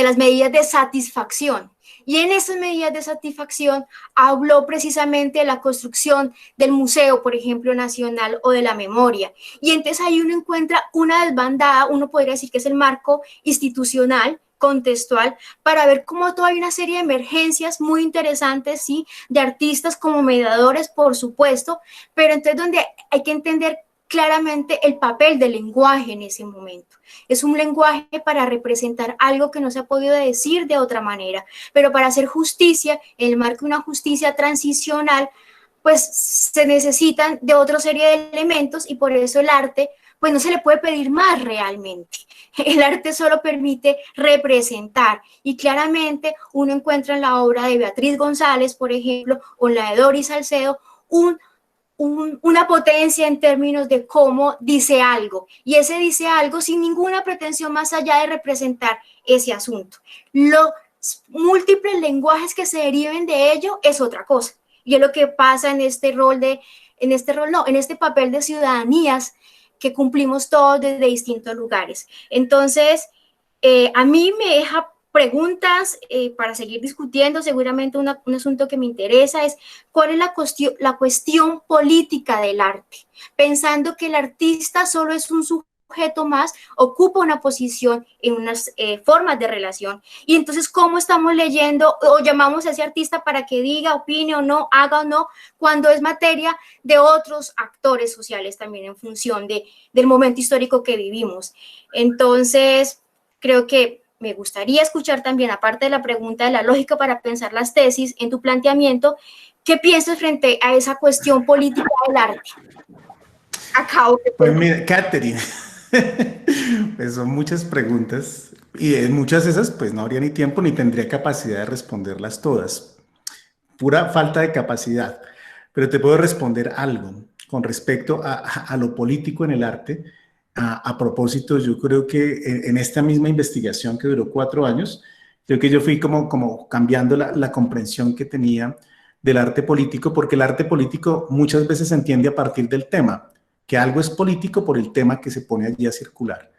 las medidas de satisfacción. Y en esas medidas de satisfacción habló precisamente de la construcción del Museo, por ejemplo, Nacional o de la Memoria. Y entonces ahí uno encuentra una desbandada, uno podría decir que es el marco institucional, contextual, para ver cómo todavía hay una serie de emergencias muy interesantes, ¿sí? De artistas como mediadores, por supuesto, pero entonces donde hay que entender claramente el papel del lenguaje en ese momento. Es un lenguaje para representar algo que no se ha podido decir de otra manera, pero para hacer justicia, en el marco de una justicia transicional, pues se necesitan de otra serie de elementos y por eso el arte, pues no se le puede pedir más realmente. El arte solo permite representar y claramente uno encuentra en la obra de Beatriz González, por ejemplo, o en la de Doris Salcedo, una potencia en términos de cómo dice algo, y ese dice algo sin ninguna pretensión más allá de representar ese asunto. Los múltiples lenguajes que se deriven de ello es otra cosa, y es lo que pasa en este papel de ciudadanías que cumplimos todos desde distintos lugares. Entonces, a mí me deja preguntas para seguir discutiendo. Seguramente un asunto que me interesa es cuál es la cuestión política del arte, pensando que el artista solo es un sujeto más, ocupa una posición en unas formas de relación, y entonces cómo estamos leyendo o llamamos a ese artista para que diga, opine o no, haga o no, cuando es materia de otros actores sociales también en función del momento histórico que vivimos. Entonces, creo que me gustaría escuchar también, aparte de la pregunta de la lógica para pensar las tesis, en tu planteamiento, ¿qué piensas frente a esa cuestión política del arte? Acabo de... Pues mira, Catherine, pues son muchas preguntas y en muchas de esas pues no habría ni tiempo ni tendría capacidad de responderlas todas. Pura falta de capacidad. Pero te puedo responder algo con respecto a lo político en el arte. A propósito, yo creo que en esta misma investigación que duró 4 años, creo que yo fui como cambiando la comprensión que tenía del arte político, porque el arte político muchas veces se entiende a partir del tema, que algo es político por el tema que se pone allí a circular,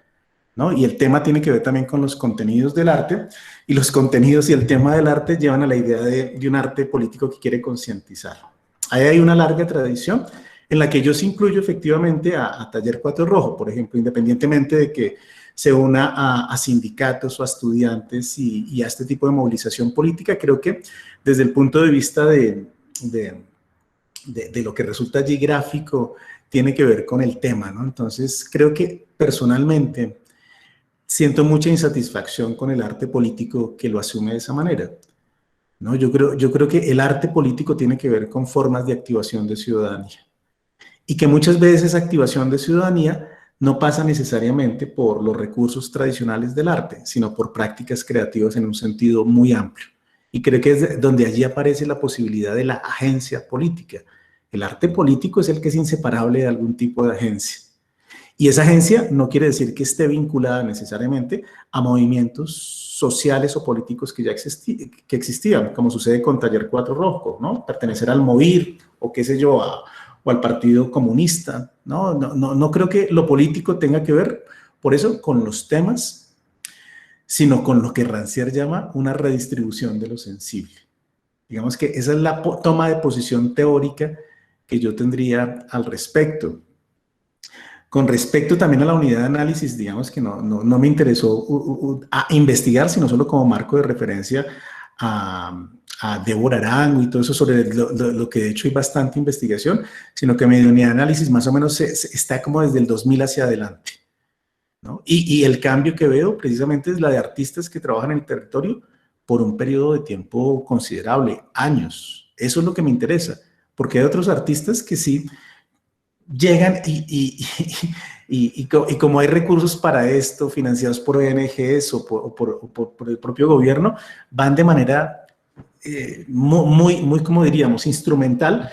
¿no? Y el tema tiene que ver también con los contenidos del arte, y los contenidos y el tema del arte llevan a la idea de un arte político que quiere concientizar. Ahí hay una larga tradición en la que yo sí incluyo efectivamente a Taller 4 Rojo, por ejemplo, independientemente de que se una a sindicatos o a estudiantes y a este tipo de movilización política. Creo que desde el punto de vista de lo que resulta allí gráfico, tiene que ver con el tema, ¿no? Entonces, creo que personalmente siento mucha insatisfacción con el arte político que lo asume de esa manera, ¿no? Yo creo que el arte político tiene que ver con formas de activación de ciudadanía. Y que muchas veces esa activación de ciudadanía no pasa necesariamente por los recursos tradicionales del arte, sino por prácticas creativas en un sentido muy amplio. Y creo que es donde allí aparece la posibilidad de la agencia política. El arte político es el que es inseparable de algún tipo de agencia. Y esa agencia no quiere decir que esté vinculada necesariamente a movimientos sociales o políticos que ya existían, como sucede con Taller 4 Rojo, ¿no? Pertenecer al MOVIR o qué sé yo, o al Partido Comunista. No creo que lo político tenga que ver, por eso, con los temas, sino con lo que Rancière llama una redistribución de lo sensible. Digamos que esa es la toma de posición teórica que yo tendría al respecto. Con respecto también a la unidad de análisis, digamos que no me interesó a investigar, sino solo como marco de referencia a Débora Arango y todo eso sobre lo que de hecho hay bastante investigación, sino que mi unidad de análisis más o menos está como desde el 2000 hacia adelante, ¿no? Y el cambio que veo precisamente es la de artistas que trabajan en el territorio por un periodo de tiempo considerable, años. Eso es lo que me interesa, porque hay otros artistas que sí llegan y como hay recursos para esto, financiados por ONGs o por el propio gobierno, van de manera muy, como diríamos, instrumental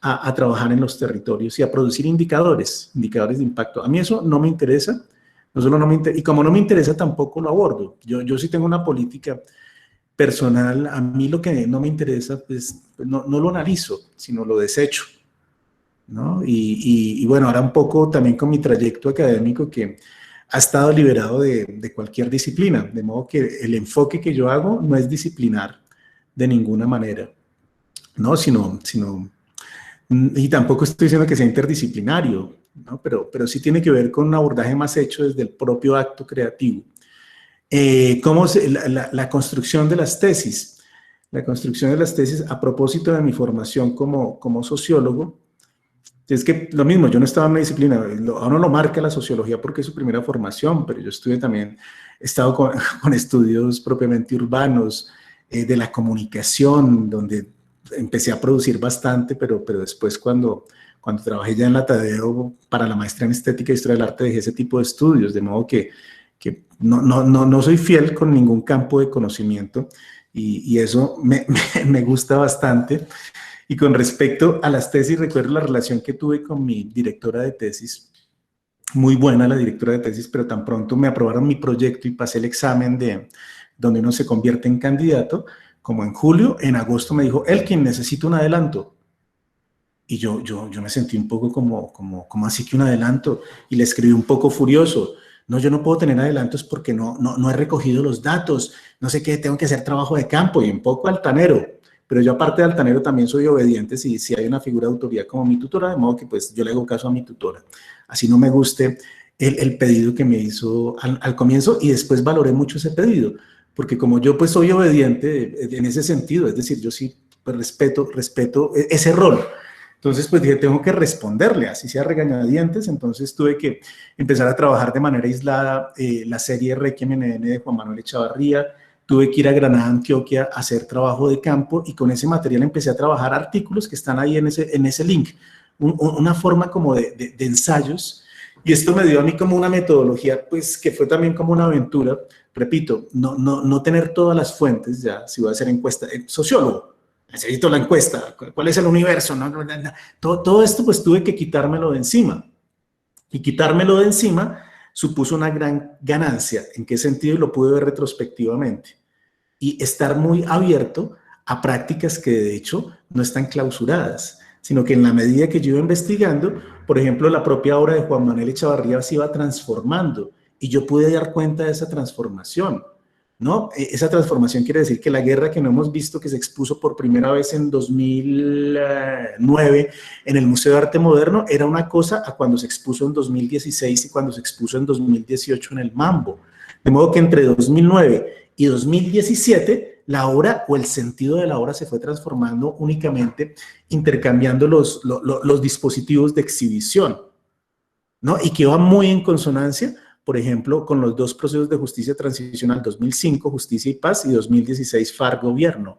a trabajar en los territorios y a producir indicadores de impacto. A mí eso no me interesa, no solo no me interesa, y como no me interesa tampoco lo abordo. Yo sí tengo una política personal, a mí lo que no me interesa, pues no lo analizo, sino lo desecho, ¿no? Y bueno, ahora un poco también con mi trayecto académico que ha estado liberado de cualquier disciplina, de modo que el enfoque que yo hago no es disciplinar de ninguna manera, ¿no? Y tampoco estoy diciendo que sea interdisciplinario, ¿no? Pero sí tiene que ver con un abordaje más hecho desde el propio acto creativo. La construcción de las tesis. La construcción de las tesis, a propósito de mi formación como sociólogo, es que lo mismo, yo no estaba en una disciplina, a uno lo marca la sociología porque es su primera formación, pero yo estudié también, he estado con estudios propiamente urbanos, de la comunicación, donde empecé a producir bastante, pero después cuando trabajé ya en la Tadeo para la maestría en Estética e Historia del Arte, dejé ese tipo de estudios, de modo que no soy fiel con ningún campo de conocimiento y eso me gusta bastante. Y con respecto a las tesis, recuerdo la relación que tuve con mi directora de tesis, muy buena la directora de tesis, pero tan pronto me aprobaron mi proyecto y pasé el examen donde uno se convierte en candidato, como en julio, en agosto me dijo, Elkin, necesito un adelanto. Y yo me sentí un poco como así que un adelanto, y le escribí un poco furioso, no, yo no puedo tener adelantos porque no he recogido los datos, no sé qué, tengo que hacer trabajo de campo, y un poco altanero, pero yo aparte de altanero también soy obediente si hay una figura de autoridad como mi tutora, de modo que pues yo le hago caso a mi tutora, así no me guste el pedido que me hizo al comienzo, y después valoré mucho ese pedido, porque como yo pues soy obediente en ese sentido, es decir, yo sí pues, respeto ese rol. Entonces, pues dije, tengo que responderle, así sea regañadientes. Entonces tuve que empezar a trabajar de manera aislada la serie Requiem NN de Juan Manuel Echavarría. Tuve que ir a Granada, Antioquia, a hacer trabajo de campo y con ese material empecé a trabajar artículos que están ahí en ese link. Una forma como de ensayos. Y esto me dio a mí como una metodología, pues que fue también como una aventura. Repito, no tener todas las fuentes, ya si voy a hacer encuesta, sociólogo. Necesito la encuesta, ¿cuál es el universo? Todo esto pues tuve que quitármelo de encima. Y quitármelo de encima supuso una gran ganancia. ¿En qué sentido? Y lo pude ver retrospectivamente. Y estar muy abierto a prácticas que de hecho no están clausuradas, sino que en la medida que yo iba investigando, por ejemplo, la propia obra de Juan Manuel Echavarría se iba transformando y yo pude dar cuenta de esa transformación. ¿No? Esa transformación quiere decir que la guerra que no hemos visto, que se expuso por primera vez en 2009 en el Museo de Arte Moderno, era una cosa a cuando se expuso en 2016 y cuando se expuso en 2018 en el Mambo. De modo que entre 2009 y 2017, la obra o el sentido de la obra se fue transformando únicamente intercambiando los dispositivos de exhibición, ¿no? Y que va muy en consonancia, por ejemplo, con los dos procesos de justicia transicional, 2005, Justicia y Paz, y 2016, FARC Gobierno,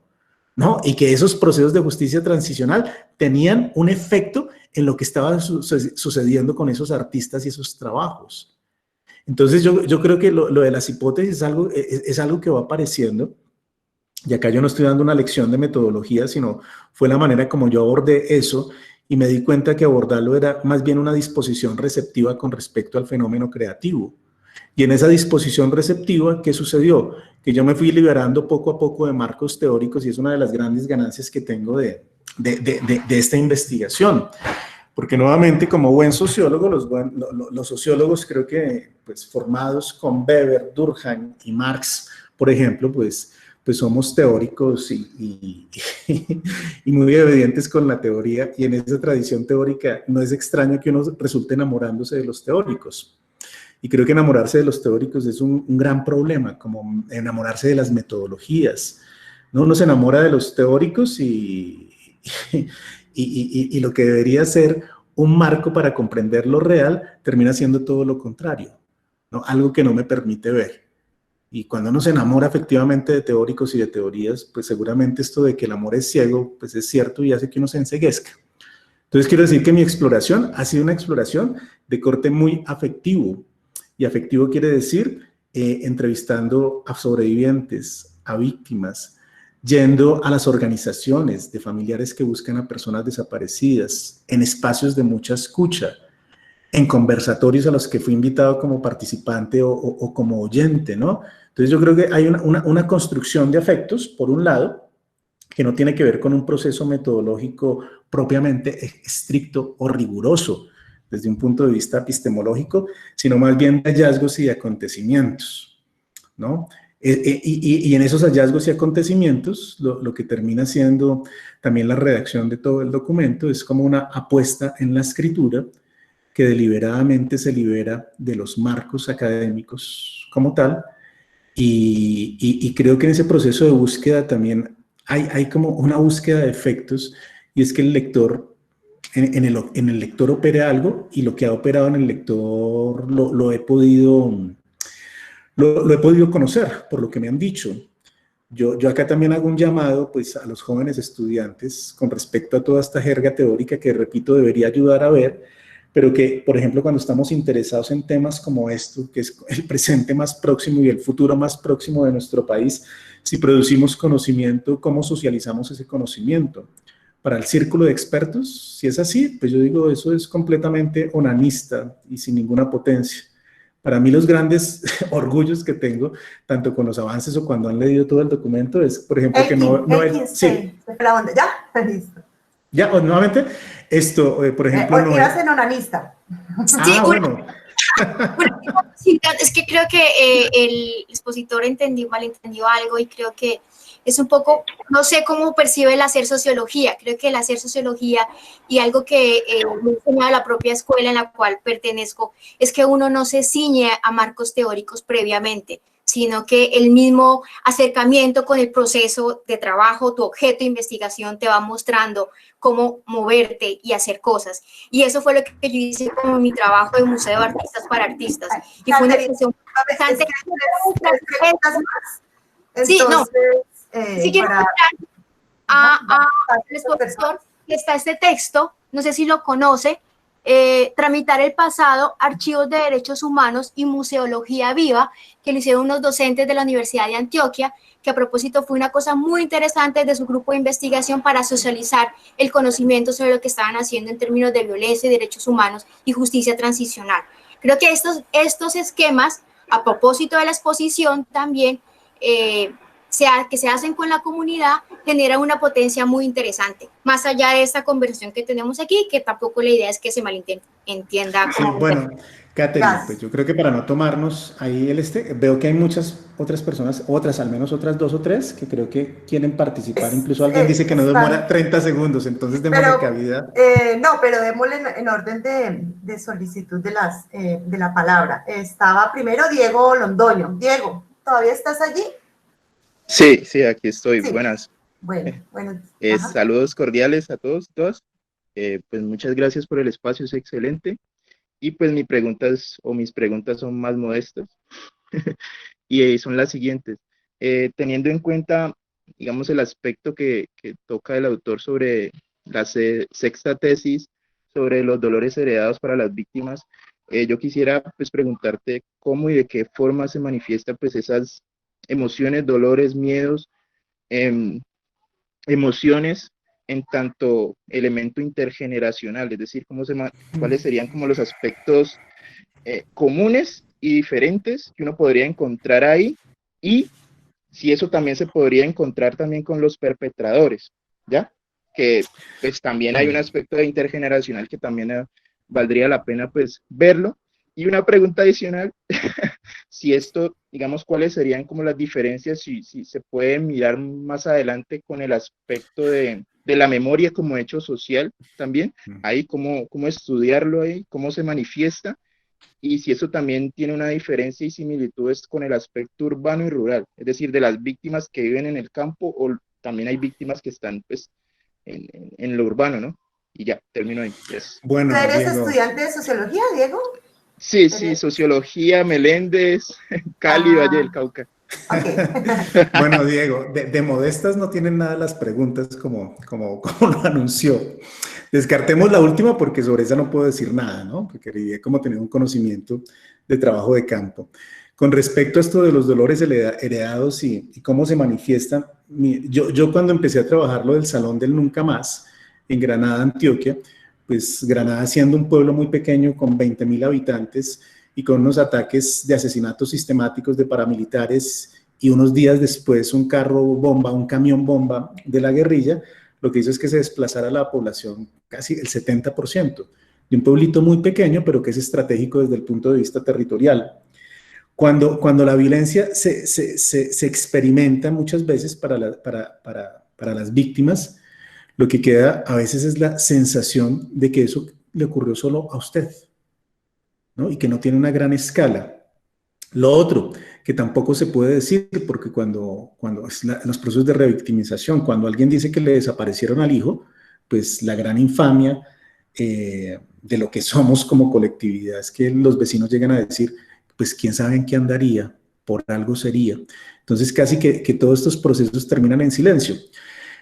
¿no? Y que esos procesos de justicia transicional tenían un efecto en lo que estaba sucediendo con esos artistas y esos trabajos. Entonces, yo creo que lo de las hipótesis es algo que va apareciendo, y acá yo no estoy dando una lección de metodología, sino fue la manera como yo abordé eso, y me di cuenta que abordarlo era más bien una disposición receptiva con respecto al fenómeno creativo. Y en esa disposición receptiva, ¿qué sucedió? Que yo me fui liberando poco a poco de marcos teóricos y es una de las grandes ganancias que tengo de esta investigación. Porque nuevamente, como buen sociólogo, los sociólogos creo que pues, formados con Weber, Durkheim y Marx, por ejemplo, pues somos teóricos y muy obedientes con la teoría, y en esa tradición teórica no es extraño que uno resulte enamorándose de los teóricos. Y creo que enamorarse de los teóricos es un gran problema, como enamorarse de las metodologías, ¿no? Uno se enamora de los teóricos y lo que debería ser un marco para comprender lo real termina siendo todo lo contrario, ¿no? Algo que no me permite ver. Y cuando uno se enamora efectivamente de teóricos y de teorías, pues seguramente esto de que el amor es ciego, pues es cierto y hace que uno se enceguezca, Entonces quiero decir que mi exploración ha sido una exploración de corte muy afectivo. Y afectivo quiere decir entrevistando a sobrevivientes, a víctimas, yendo a las organizaciones de familiares que buscan a personas desaparecidas, en espacios de mucha escucha, en conversatorios a los que fui invitado como participante o como oyente, ¿no? Entonces yo creo que hay una construcción de afectos, por un lado, que no tiene que ver con un proceso metodológico propiamente estricto o riguroso desde un punto de vista epistemológico, sino más bien de hallazgos y de acontecimientos, ¿no? Y en esos hallazgos y acontecimientos, lo que termina siendo también la redacción de todo el documento es como una apuesta en la escritura que deliberadamente se libera de los marcos académicos como tal, y creo que en ese proceso de búsqueda también hay como una búsqueda de efectos, y es que el lector, en el lector opere algo, y lo que ha operado en el lector lo he podido conocer, por lo que me han dicho. Yo acá también hago un llamado pues, a los jóvenes estudiantes con respecto a toda esta jerga teórica que, repito, debería ayudar a ver, pero que, por ejemplo, cuando estamos interesados en temas como esto, que es el presente más próximo y el futuro más próximo de nuestro país, si producimos conocimiento, ¿cómo socializamos ese conocimiento? Para el círculo de expertos, si es así, pues yo digo, eso es completamente onanista y sin ninguna potencia. Para mí los grandes orgullos que tengo, tanto con los avances o cuando han leído todo el documento, es, por ejemplo, que no es... Sí. ¿Ya? Listo. Ya, o nuevamente, esto, por ejemplo... no ibas en onanista. Sí, bueno. Es que creo que el expositor malentendió algo, y creo que es un poco, no sé cómo percibe el hacer sociología. Creo que el hacer sociología, y algo que me enseña la propia escuela en la cual pertenezco, es que uno no se ciñe a marcos teóricos previamente, sino que el mismo acercamiento con el proceso de trabajo, tu objeto de investigación te va mostrando cómo moverte y hacer cosas. Y eso fue lo que yo hice con mi trabajo de Museo de Artistas para Artistas. Y fue una expresión bastante... Sí, no. Si quiero mostrar al expositor que está este texto, no sé si lo conoce, Tramitar el pasado, archivos de derechos humanos y museología viva, que lo hicieron unos docentes de la Universidad de Antioquia, que a propósito fue una cosa muy interesante de su grupo de investigación para socializar el conocimiento sobre lo que estaban haciendo en términos de violencia y derechos humanos y justicia transicional. Creo que estos esquemas, a propósito de la exposición también, que se hacen con la comunidad, genera una potencia muy interesante, más allá de esta conversación que tenemos aquí, que tampoco la idea es que se malentienda. Sí, bueno, Catherine, pues yo creo que para no tomarnos ahí veo que hay muchas otras personas, al menos otras 2 o 3, que creo que quieren participar. Incluso alguien dice que no demora 30 segundos, entonces démosle cabida. No, pero démosle en orden de solicitud de la palabra. Estaba primero Diego Londoño. Diego, ¿todavía estás allí? Sí, aquí estoy. Sí. Buenas. Bueno. Saludos cordiales a todos y todas. Pues muchas gracias por el espacio, es excelente. Y pues mis preguntas son más modestas y son las siguientes. Teniendo en cuenta, digamos, el aspecto que toca el autor sobre la sexta tesis sobre los dolores heredados para las víctimas, yo quisiera pues preguntarte cómo y de qué forma se manifiestan pues esas emociones, dolores, miedos, emociones en tanto elemento intergeneracional, es decir, cuáles serían como los aspectos comunes y diferentes que uno podría encontrar ahí, y si eso también se podría encontrar también con los perpetradores, ¿ya? Que pues también hay un aspecto intergeneracional que también valdría la pena pues verlo. Y una pregunta adicional, si esto, digamos, ¿cuáles serían como las diferencias, si se puede mirar más adelante con el aspecto de la memoria como hecho social también, ahí cómo estudiarlo ahí, cómo se manifiesta, y si eso también tiene una diferencia y similitudes con el aspecto urbano y rural, es decir, de las víctimas que viven en el campo, o también hay víctimas que están pues en lo urbano, ¿no? Y ya, termino ahí. Yes. Bueno, ¿eres estudiante de sociología, Diego? Sí, sociología, Meléndez, Cali, Valle del Cauca. Okay. Bueno, Diego, de modestas no tienen nada las preguntas como lo anunció. Descartemos la última porque sobre esa no puedo decir nada, ¿no? Porque quería como tener un conocimiento de trabajo de campo. Con respecto a esto de los dolores heredados y cómo se manifiestan, yo cuando empecé a trabajar lo del Salón del Nunca Más en Granada, Antioquia, pues Granada siendo un pueblo muy pequeño con 20.000 habitantes y con unos ataques de asesinatos sistemáticos de paramilitares y unos días después un carro bomba, un camión bomba de la guerrilla, lo que hizo es que se desplazara la población casi el 70% de un pueblito muy pequeño, pero que es estratégico desde el punto de vista territorial. Cuando la violencia se experimenta muchas veces para las víctimas, lo que queda a veces es la sensación de que eso le ocurrió solo a usted, ¿no? Y que no tiene una gran escala. Lo otro, que tampoco se puede decir, porque cuando los procesos de revictimización, cuando alguien dice que le desaparecieron al hijo, pues la gran infamia de lo que somos como colectividad es que los vecinos llegan a decir, pues quién sabe en qué andaría, por algo sería. Entonces casi que todos estos procesos terminan en silencio.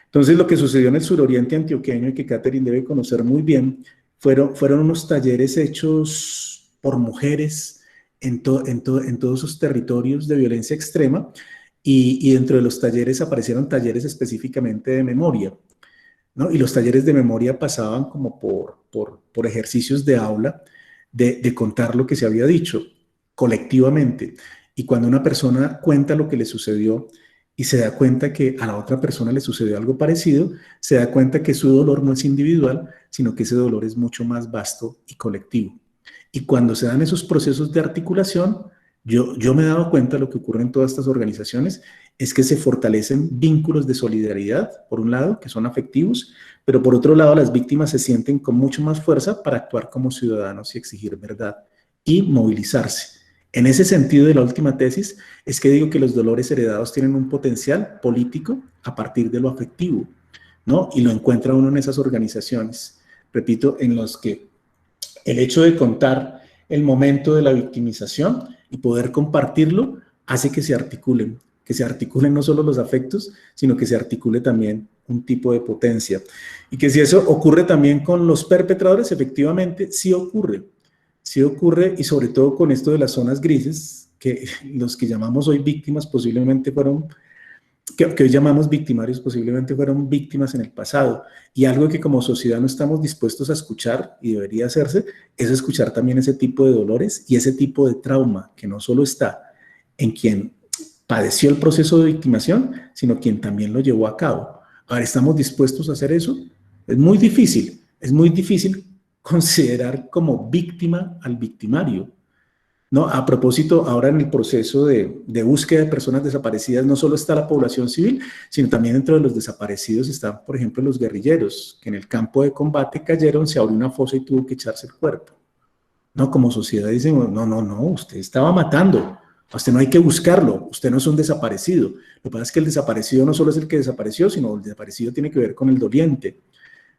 Entonces lo que sucedió en el suroriente antioqueño y que Catherine debe conocer muy bien, fueron unos talleres hechos por mujeres, en todos esos territorios de violencia extrema y dentro de los talleres aparecieron talleres específicamente de memoria, ¿no? Y los talleres de memoria pasaban como por ejercicios de aula de contar lo que se había dicho colectivamente. Y cuando una persona cuenta lo que le sucedió y se da cuenta que a la otra persona le sucedió algo parecido, se da cuenta que su dolor no es individual, sino que ese dolor es mucho más vasto y colectivo. Y cuando se dan esos procesos de articulación, yo me he dado cuenta de lo que ocurre en todas estas organizaciones, es que se fortalecen vínculos de solidaridad, por un lado, que son afectivos, pero por otro lado las víctimas se sienten con mucho más fuerza para actuar como ciudadanos y exigir verdad y movilizarse. En ese sentido de la última tesis, es que digo que los dolores heredados tienen un potencial político a partir de lo afectivo, ¿no? Y lo encuentra uno en esas organizaciones, repito, en los que el hecho de contar el momento de la victimización y poder compartirlo hace que se articulen no solo los afectos, sino que se articule también un tipo de potencia. Y que si eso ocurre también con los perpetradores, efectivamente sí ocurre y sobre todo con esto de las zonas grises, que los que llamamos hoy víctimas posiblemente fueron, que hoy llamamos victimarios, posiblemente fueron víctimas en el pasado. Y algo que como sociedad no estamos dispuestos a escuchar, y debería hacerse, es escuchar también ese tipo de dolores y ese tipo de trauma, que no solo está en quien padeció el proceso de victimación, sino quien también lo llevó a cabo. Ahora, ¿estamos dispuestos a hacer eso? Es muy difícil considerar como víctima al victimario, ¿no? A propósito, ahora en el proceso de búsqueda de personas desaparecidas no solo está la población civil, sino también dentro de los desaparecidos están, por ejemplo, los guerrilleros, que en el campo de combate cayeron, se abrió una fosa y tuvo que echarse el cuerpo. No, como sociedad dicen, no, usted estaba matando, a usted no hay que buscarlo, usted no es un desaparecido. Lo que pasa es que el desaparecido no solo es el que desapareció, sino el desaparecido tiene que ver con el doliente,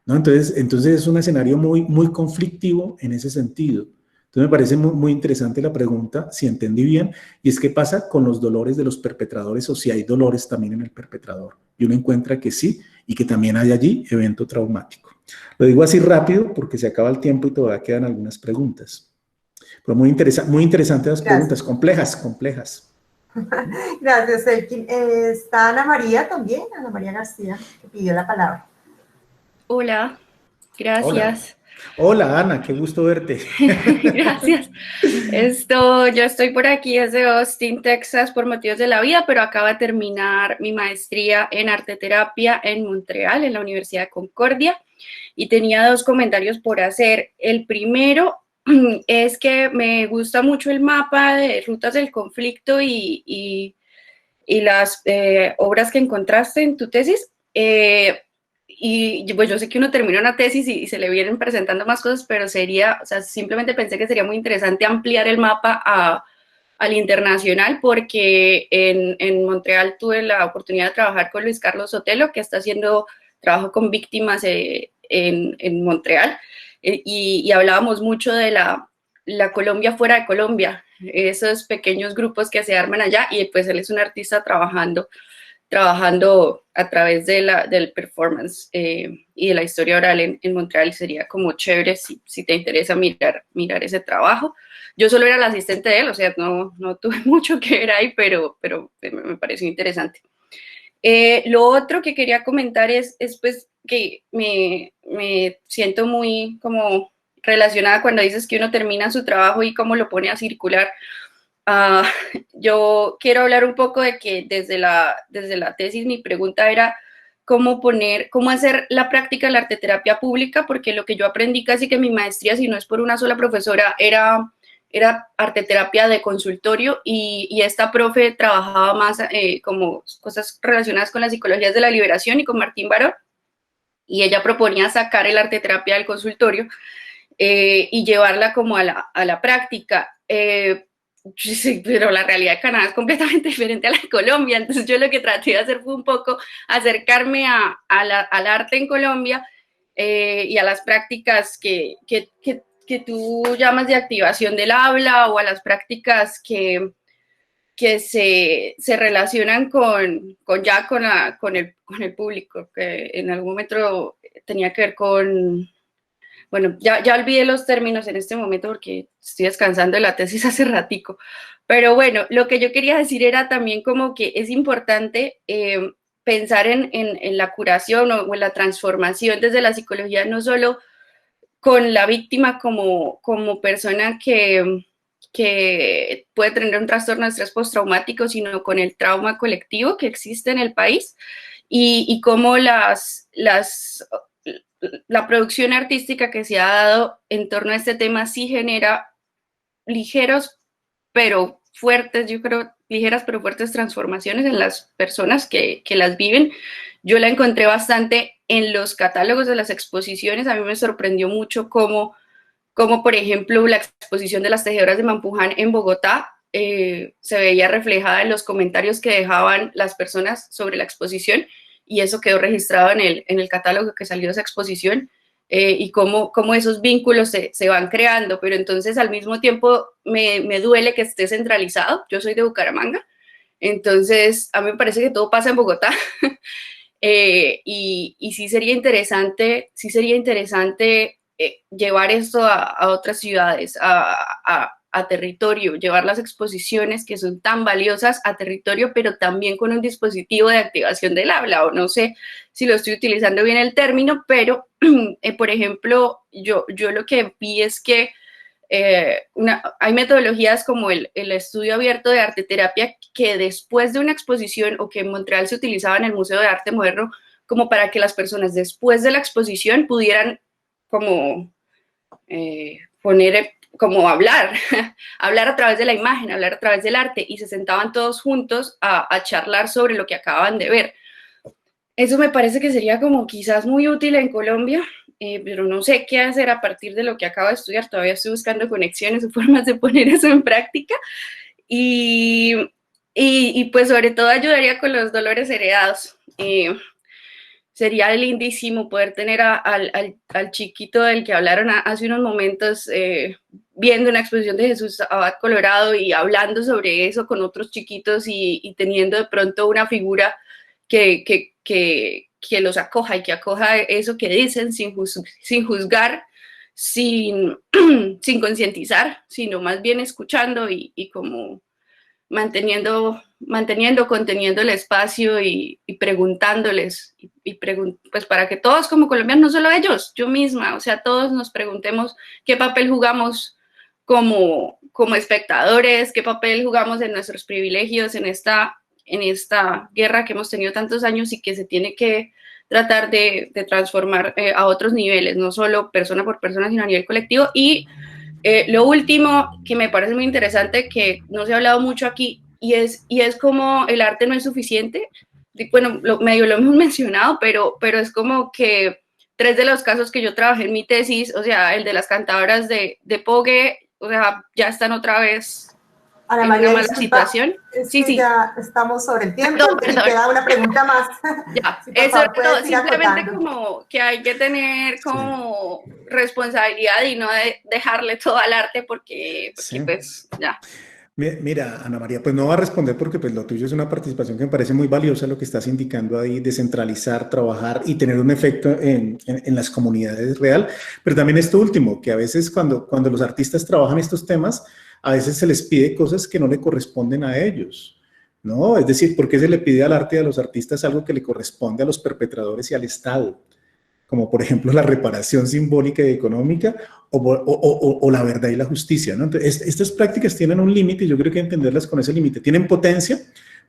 ¿no? Entonces es un escenario muy, muy conflictivo en ese sentido. Entonces me parece muy, muy interesante la pregunta, si entendí bien, y es qué pasa con los dolores de los perpetradores o si hay dolores también en el perpetrador. Y uno encuentra que sí, y que también hay allí evento traumático. Lo digo así rápido porque se acaba el tiempo y todavía quedan algunas preguntas. Pero muy interesantes las preguntas, complejas. Gracias, Elkin. Está Ana María también, Ana María García, que pidió la palabra. Hola, gracias. Hola Ana, qué gusto verte. Gracias. Yo estoy por aquí desde Austin, Texas, por motivos de la vida, pero acabo de terminar mi maestría en arteterapia en Montreal, en la Universidad de Concordia, y tenía 2 comentarios por hacer. El primero es que me gusta mucho el mapa de rutas del conflicto y las obras que encontraste en tu tesis. Y pues yo sé que uno termina una tesis y se le vienen presentando más cosas, pero simplemente pensé que sería muy interesante ampliar el mapa al internacional, porque en Montreal tuve la oportunidad de trabajar con Luis Carlos Sotelo, que está haciendo trabajo con víctimas en Montreal, y hablábamos mucho de la Colombia fuera de Colombia, esos pequeños grupos que se arman allá, y pues él es un artista trabajando trabajando a través del performance y de la historia oral en Montreal. Sería como chévere si te interesa mirar ese trabajo. Yo solo era la asistente de él, o sea, no tuve mucho que ver ahí, pero me pareció interesante. Lo otro que quería comentar es pues que me siento muy como relacionada cuando dices que uno termina su trabajo y cómo lo pone a circular. Yo quiero hablar un poco de que desde la tesis mi pregunta era cómo hacer la práctica de la arteterapia pública, porque lo que yo aprendí casi que en mi maestría, si no es por una sola profesora, era arteterapia de consultorio, y esta profe trabajaba más como cosas relacionadas con las psicologías de la liberación y con Martín Barón, y ella proponía sacar el arteterapia del consultorio y llevarla como a la práctica. Sí, pero la realidad de Canadá es completamente diferente a la de Colombia, entonces yo lo que traté de hacer fue un poco acercarme al arte en Colombia y a las prácticas que tú llamas de activación del habla, o a las prácticas que se relacionan con el público, que en algún momento tenía que ver con... Bueno, ya olvidé los términos en este momento porque estoy descansando de la tesis hace ratico. Pero bueno, lo que yo quería decir era también como que es importante pensar en la curación o en la transformación desde la psicología, no solo con la víctima como persona que puede tener un trastorno de estrés postraumático, sino con el trauma colectivo que existe en el país, y cómo la producción artística que se ha dado en torno a este tema sí genera ligeras pero fuertes transformaciones en las personas que las viven. Yo la encontré bastante en los catálogos de las exposiciones. A mí me sorprendió mucho cómo por ejemplo, la exposición de las tejedoras de Mampuján en Bogotá se veía reflejada en los comentarios que dejaban las personas sobre la exposición, y eso quedó registrado en el catálogo que salió de esa exposición, y cómo esos vínculos se van creando. Pero entonces al mismo tiempo me duele que esté centralizado. Yo soy de Bucaramanga, entonces a mí me parece que todo pasa en Bogotá. Y sí sería interesante llevar esto a otras ciudades, a territorio, llevar las exposiciones que son tan valiosas a territorio, pero también con un dispositivo de activación del habla, o no sé si lo estoy utilizando bien el término, pero por ejemplo, yo lo que vi es que hay metodologías como el estudio abierto de arteterapia, que después de una exposición, o que en Montreal se utilizaba en el Museo de Arte Moderno, como para que las personas después de la exposición pudieran como hablar a través de la imagen, hablar a través del arte, y se sentaban todos juntos a charlar sobre lo que acababan de ver. Eso me parece que sería como quizás muy útil en Colombia, pero no sé qué hacer a partir de lo que acabo de estudiar. Todavía estoy buscando conexiones o formas de poner eso en práctica, y pues sobre todo ayudaría con los dolores heredados. Sería lindísimo poder tener al chiquito del que hablaron hace unos momentos viendo una exposición de Jesús Abad Colorado y hablando sobre eso con otros chiquitos, y teniendo de pronto una figura que los acoja, y que acoja eso que dicen sin juzgar, sin concientizar, sino más bien escuchando y como conteniendo el espacio y preguntándoles, pues para que todos como colombianos, no solo ellos, yo misma, o sea, todos nos preguntemos qué papel jugamos como espectadores, qué papel jugamos en nuestros privilegios, en esta guerra que hemos tenido tantos años, y que se tiene que tratar de transformar a otros niveles, no solo persona por persona, sino a nivel colectivo. Y lo último que me parece muy interesante, que no se ha hablado mucho aquí, y es como el arte no es suficiente. Bueno, medio lo hemos mencionado, pero es como que 3 de los casos que yo trabajé en mi tesis, o sea, el de las cantadoras de Pogue, o sea, ya están otra vez Ana en María, una mala disculpa, situación. Sí, ya estamos sobre el tiempo, y queda una pregunta más. Ya, Sí, eso favor, todo, ir simplemente acotando. como que hay que tener como responsabilidad y no dejarle todo al arte, porque Sí. pues ya. Mira, Ana María, pues no va a responder porque pues lo tuyo es una participación que me parece muy valiosa, lo que estás indicando ahí, descentralizar, trabajar y tener un efecto en las comunidades real, pero también esto último, que a veces cuando los artistas trabajan estos temas, a veces se les pide cosas que no le corresponden a ellos, ¿no? Es decir, ¿por qué se le pide al arte y a los artistas algo que le corresponde a los perpetradores y al Estado? Como por ejemplo la reparación simbólica y económica o la verdad y la justicia, ¿no? Entonces, estas prácticas tienen un límite y yo creo que entenderlas con ese límite. Tienen potencia,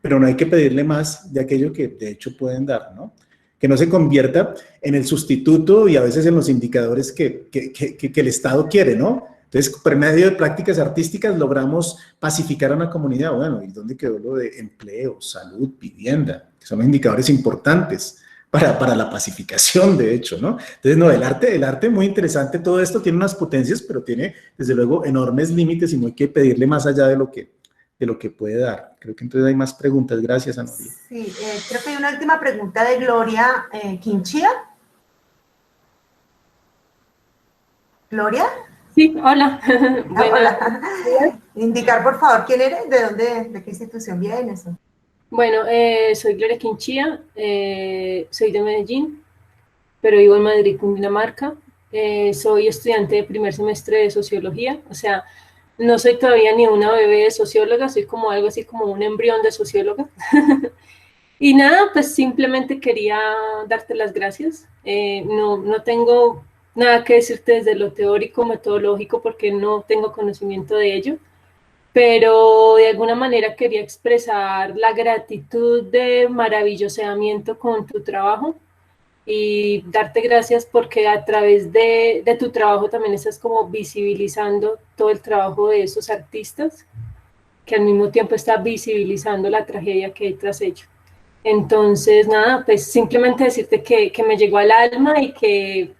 pero no hay que pedirle más de aquello que de hecho pueden dar, ¿no? Que no se convierta en el sustituto y a veces en los indicadores que el Estado quiere, ¿no? Entonces, por medio de prácticas artísticas logramos pacificar a una comunidad. Bueno, ¿y dónde quedó lo de empleo, salud, vivienda? Que son indicadores importantes para la pacificación, de hecho, ¿no? Entonces, no, el arte muy interesante, todo esto tiene unas potencias, pero tiene, desde luego, enormes límites y no hay que pedirle más allá de lo que puede dar. Creo que entonces hay más preguntas. Gracias, Ana María. Sí, creo que hay una última pregunta de Gloria Quinchía. ¿Gloria? Sí, hola. Bueno, hola. Indicar, por favor, quién eres, de dónde, de qué institución vienes. Bueno, soy Gloria Quinchía, soy de Medellín, pero vivo en Madrid, Cundinamarca. Soy estudiante de primer semestre de sociología, o sea, no soy todavía ni una bebé de socióloga, soy como algo así como un embrión de socióloga. Y nada, pues simplemente quería darte las gracias. No tengo nada que decirte desde lo teórico, metodológico, porque no tengo conocimiento de ello. Pero de alguna manera quería expresar la gratitud de maravilloseamiento con tu trabajo y darte gracias porque a través de tu trabajo también estás como visibilizando todo el trabajo de esos artistas que al mismo tiempo está visibilizando la tragedia que hay tras ello. Entonces, nada, pues simplemente decirte que me llegó al alma y que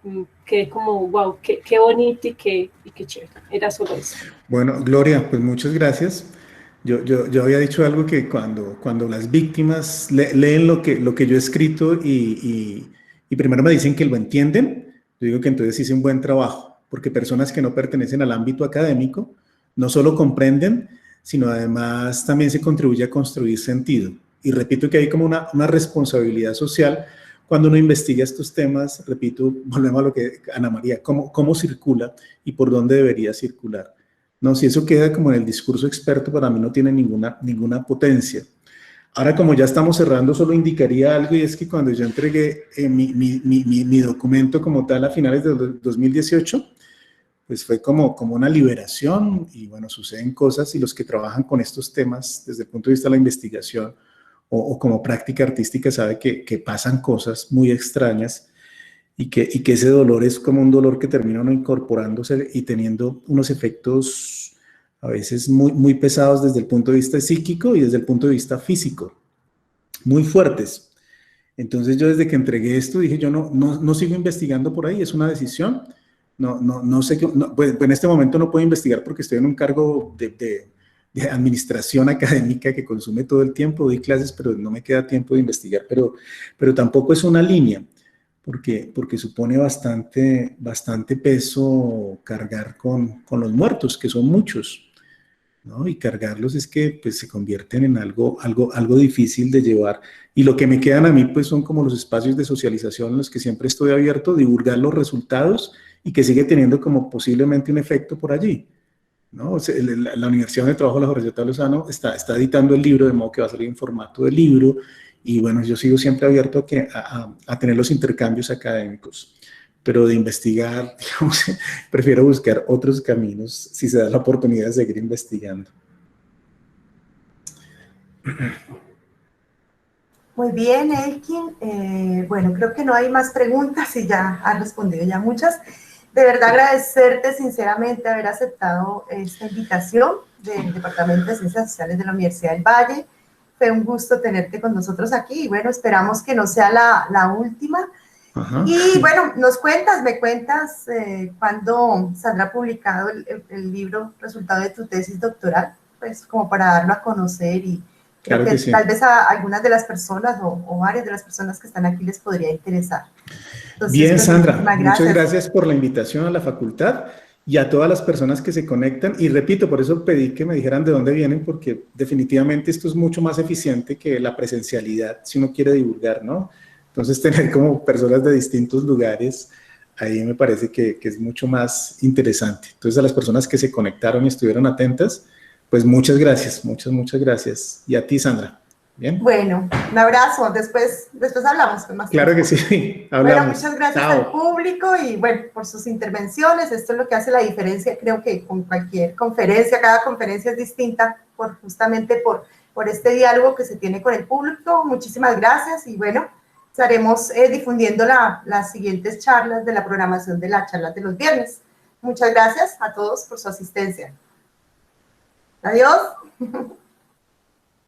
como, wow, qué bonito y qué chévere. Era solo eso. Bueno, Gloria, pues muchas gracias. Yo había dicho algo que cuando las víctimas leen lo que yo he escrito y primero me dicen que lo entienden, yo digo que entonces hice un buen trabajo, porque personas que no pertenecen al ámbito académico no solo comprenden, sino además también se contribuye a construir sentido. Y repito que hay como una responsabilidad social cuando uno investiga estos temas, repito, volvemos a lo que Ana María, cómo circula y por dónde debería circular. No, si eso queda como en el discurso experto, para mí no tiene ninguna potencia. Ahora, como ya estamos cerrando, solo indicaría algo, y es que cuando yo entregué mi documento como tal a finales de 2018, pues fue como una liberación, y bueno, suceden cosas, y los que trabajan con estos temas desde el punto de vista de la investigación o como práctica artística sabe que pasan cosas muy extrañas y que ese dolor es como un dolor que termina uno incorporándose y teniendo unos efectos a veces muy pesados desde el punto de vista psíquico y desde el punto de vista físico, muy fuertes. Entonces yo desde que entregué esto dije, yo no sigo investigando por ahí, es una decisión. No sé, pues en este momento no puedo investigar porque estoy en un cargo de administración académica que consume todo el tiempo, doy clases, pero no me queda tiempo de investigar, pero tampoco es una línea, porque supone bastante peso cargar con los muertos, que son muchos, ¿no? Y cargarlos es que pues, se convierten en algo difícil de llevar, y lo que me quedan a mí pues son como los espacios de socialización en los que siempre estoy abierto, divulgar los resultados y que sigue teniendo como posiblemente un efecto por allí, ¿no? La Universidad donde trabajo, la Jorge J. Lozano, está editando el libro, de modo que va a salir en formato de libro, y bueno, yo sigo siempre abierto a tener los intercambios académicos, pero de investigar, digamos, prefiero buscar otros caminos si se da la oportunidad de seguir investigando. Muy bien, Elkin. Bueno, creo que no hay más preguntas y ya han respondido ya muchas. De verdad agradecerte sinceramente haber aceptado esta invitación del Departamento de Ciencias Sociales de la Universidad del Valle. Fue un gusto tenerte con nosotros aquí y bueno, esperamos que no sea la última. Ajá. Y bueno, me cuentas cuándo saldrá publicado el libro resultado de tu tesis doctoral, pues como para darlo a conocer y creo que sí. Tal vez a algunas de las personas o varias de las personas que están aquí les podría interesar. Entonces, bien, Sandra, muchas gracias por la invitación a la facultad y a todas las personas que se conectan. Y repito, por eso pedí que me dijeran de dónde vienen, porque definitivamente esto es mucho más eficiente que la presencialidad si uno quiere divulgar, ¿no? Entonces, tener como personas de distintos lugares, ahí me parece que es mucho más interesante. Entonces, a las personas que se conectaron y estuvieron atentas, pues muchas gracias, muchas gracias. Y a ti, Sandra. ¿Bien? Bueno, un abrazo. Después hablamos con más Claro tiempo. que sí, hablamos. Bueno, muchas gracias al público y bueno, por sus intervenciones. Esto es lo que hace la diferencia, creo que con cualquier conferencia, cada conferencia es distinta justamente por este diálogo que se tiene con el público. Muchísimas gracias y bueno, estaremos difundiendo las siguientes charlas de la programación de las charlas de los viernes. Muchas gracias a todos por su asistencia. Adiós.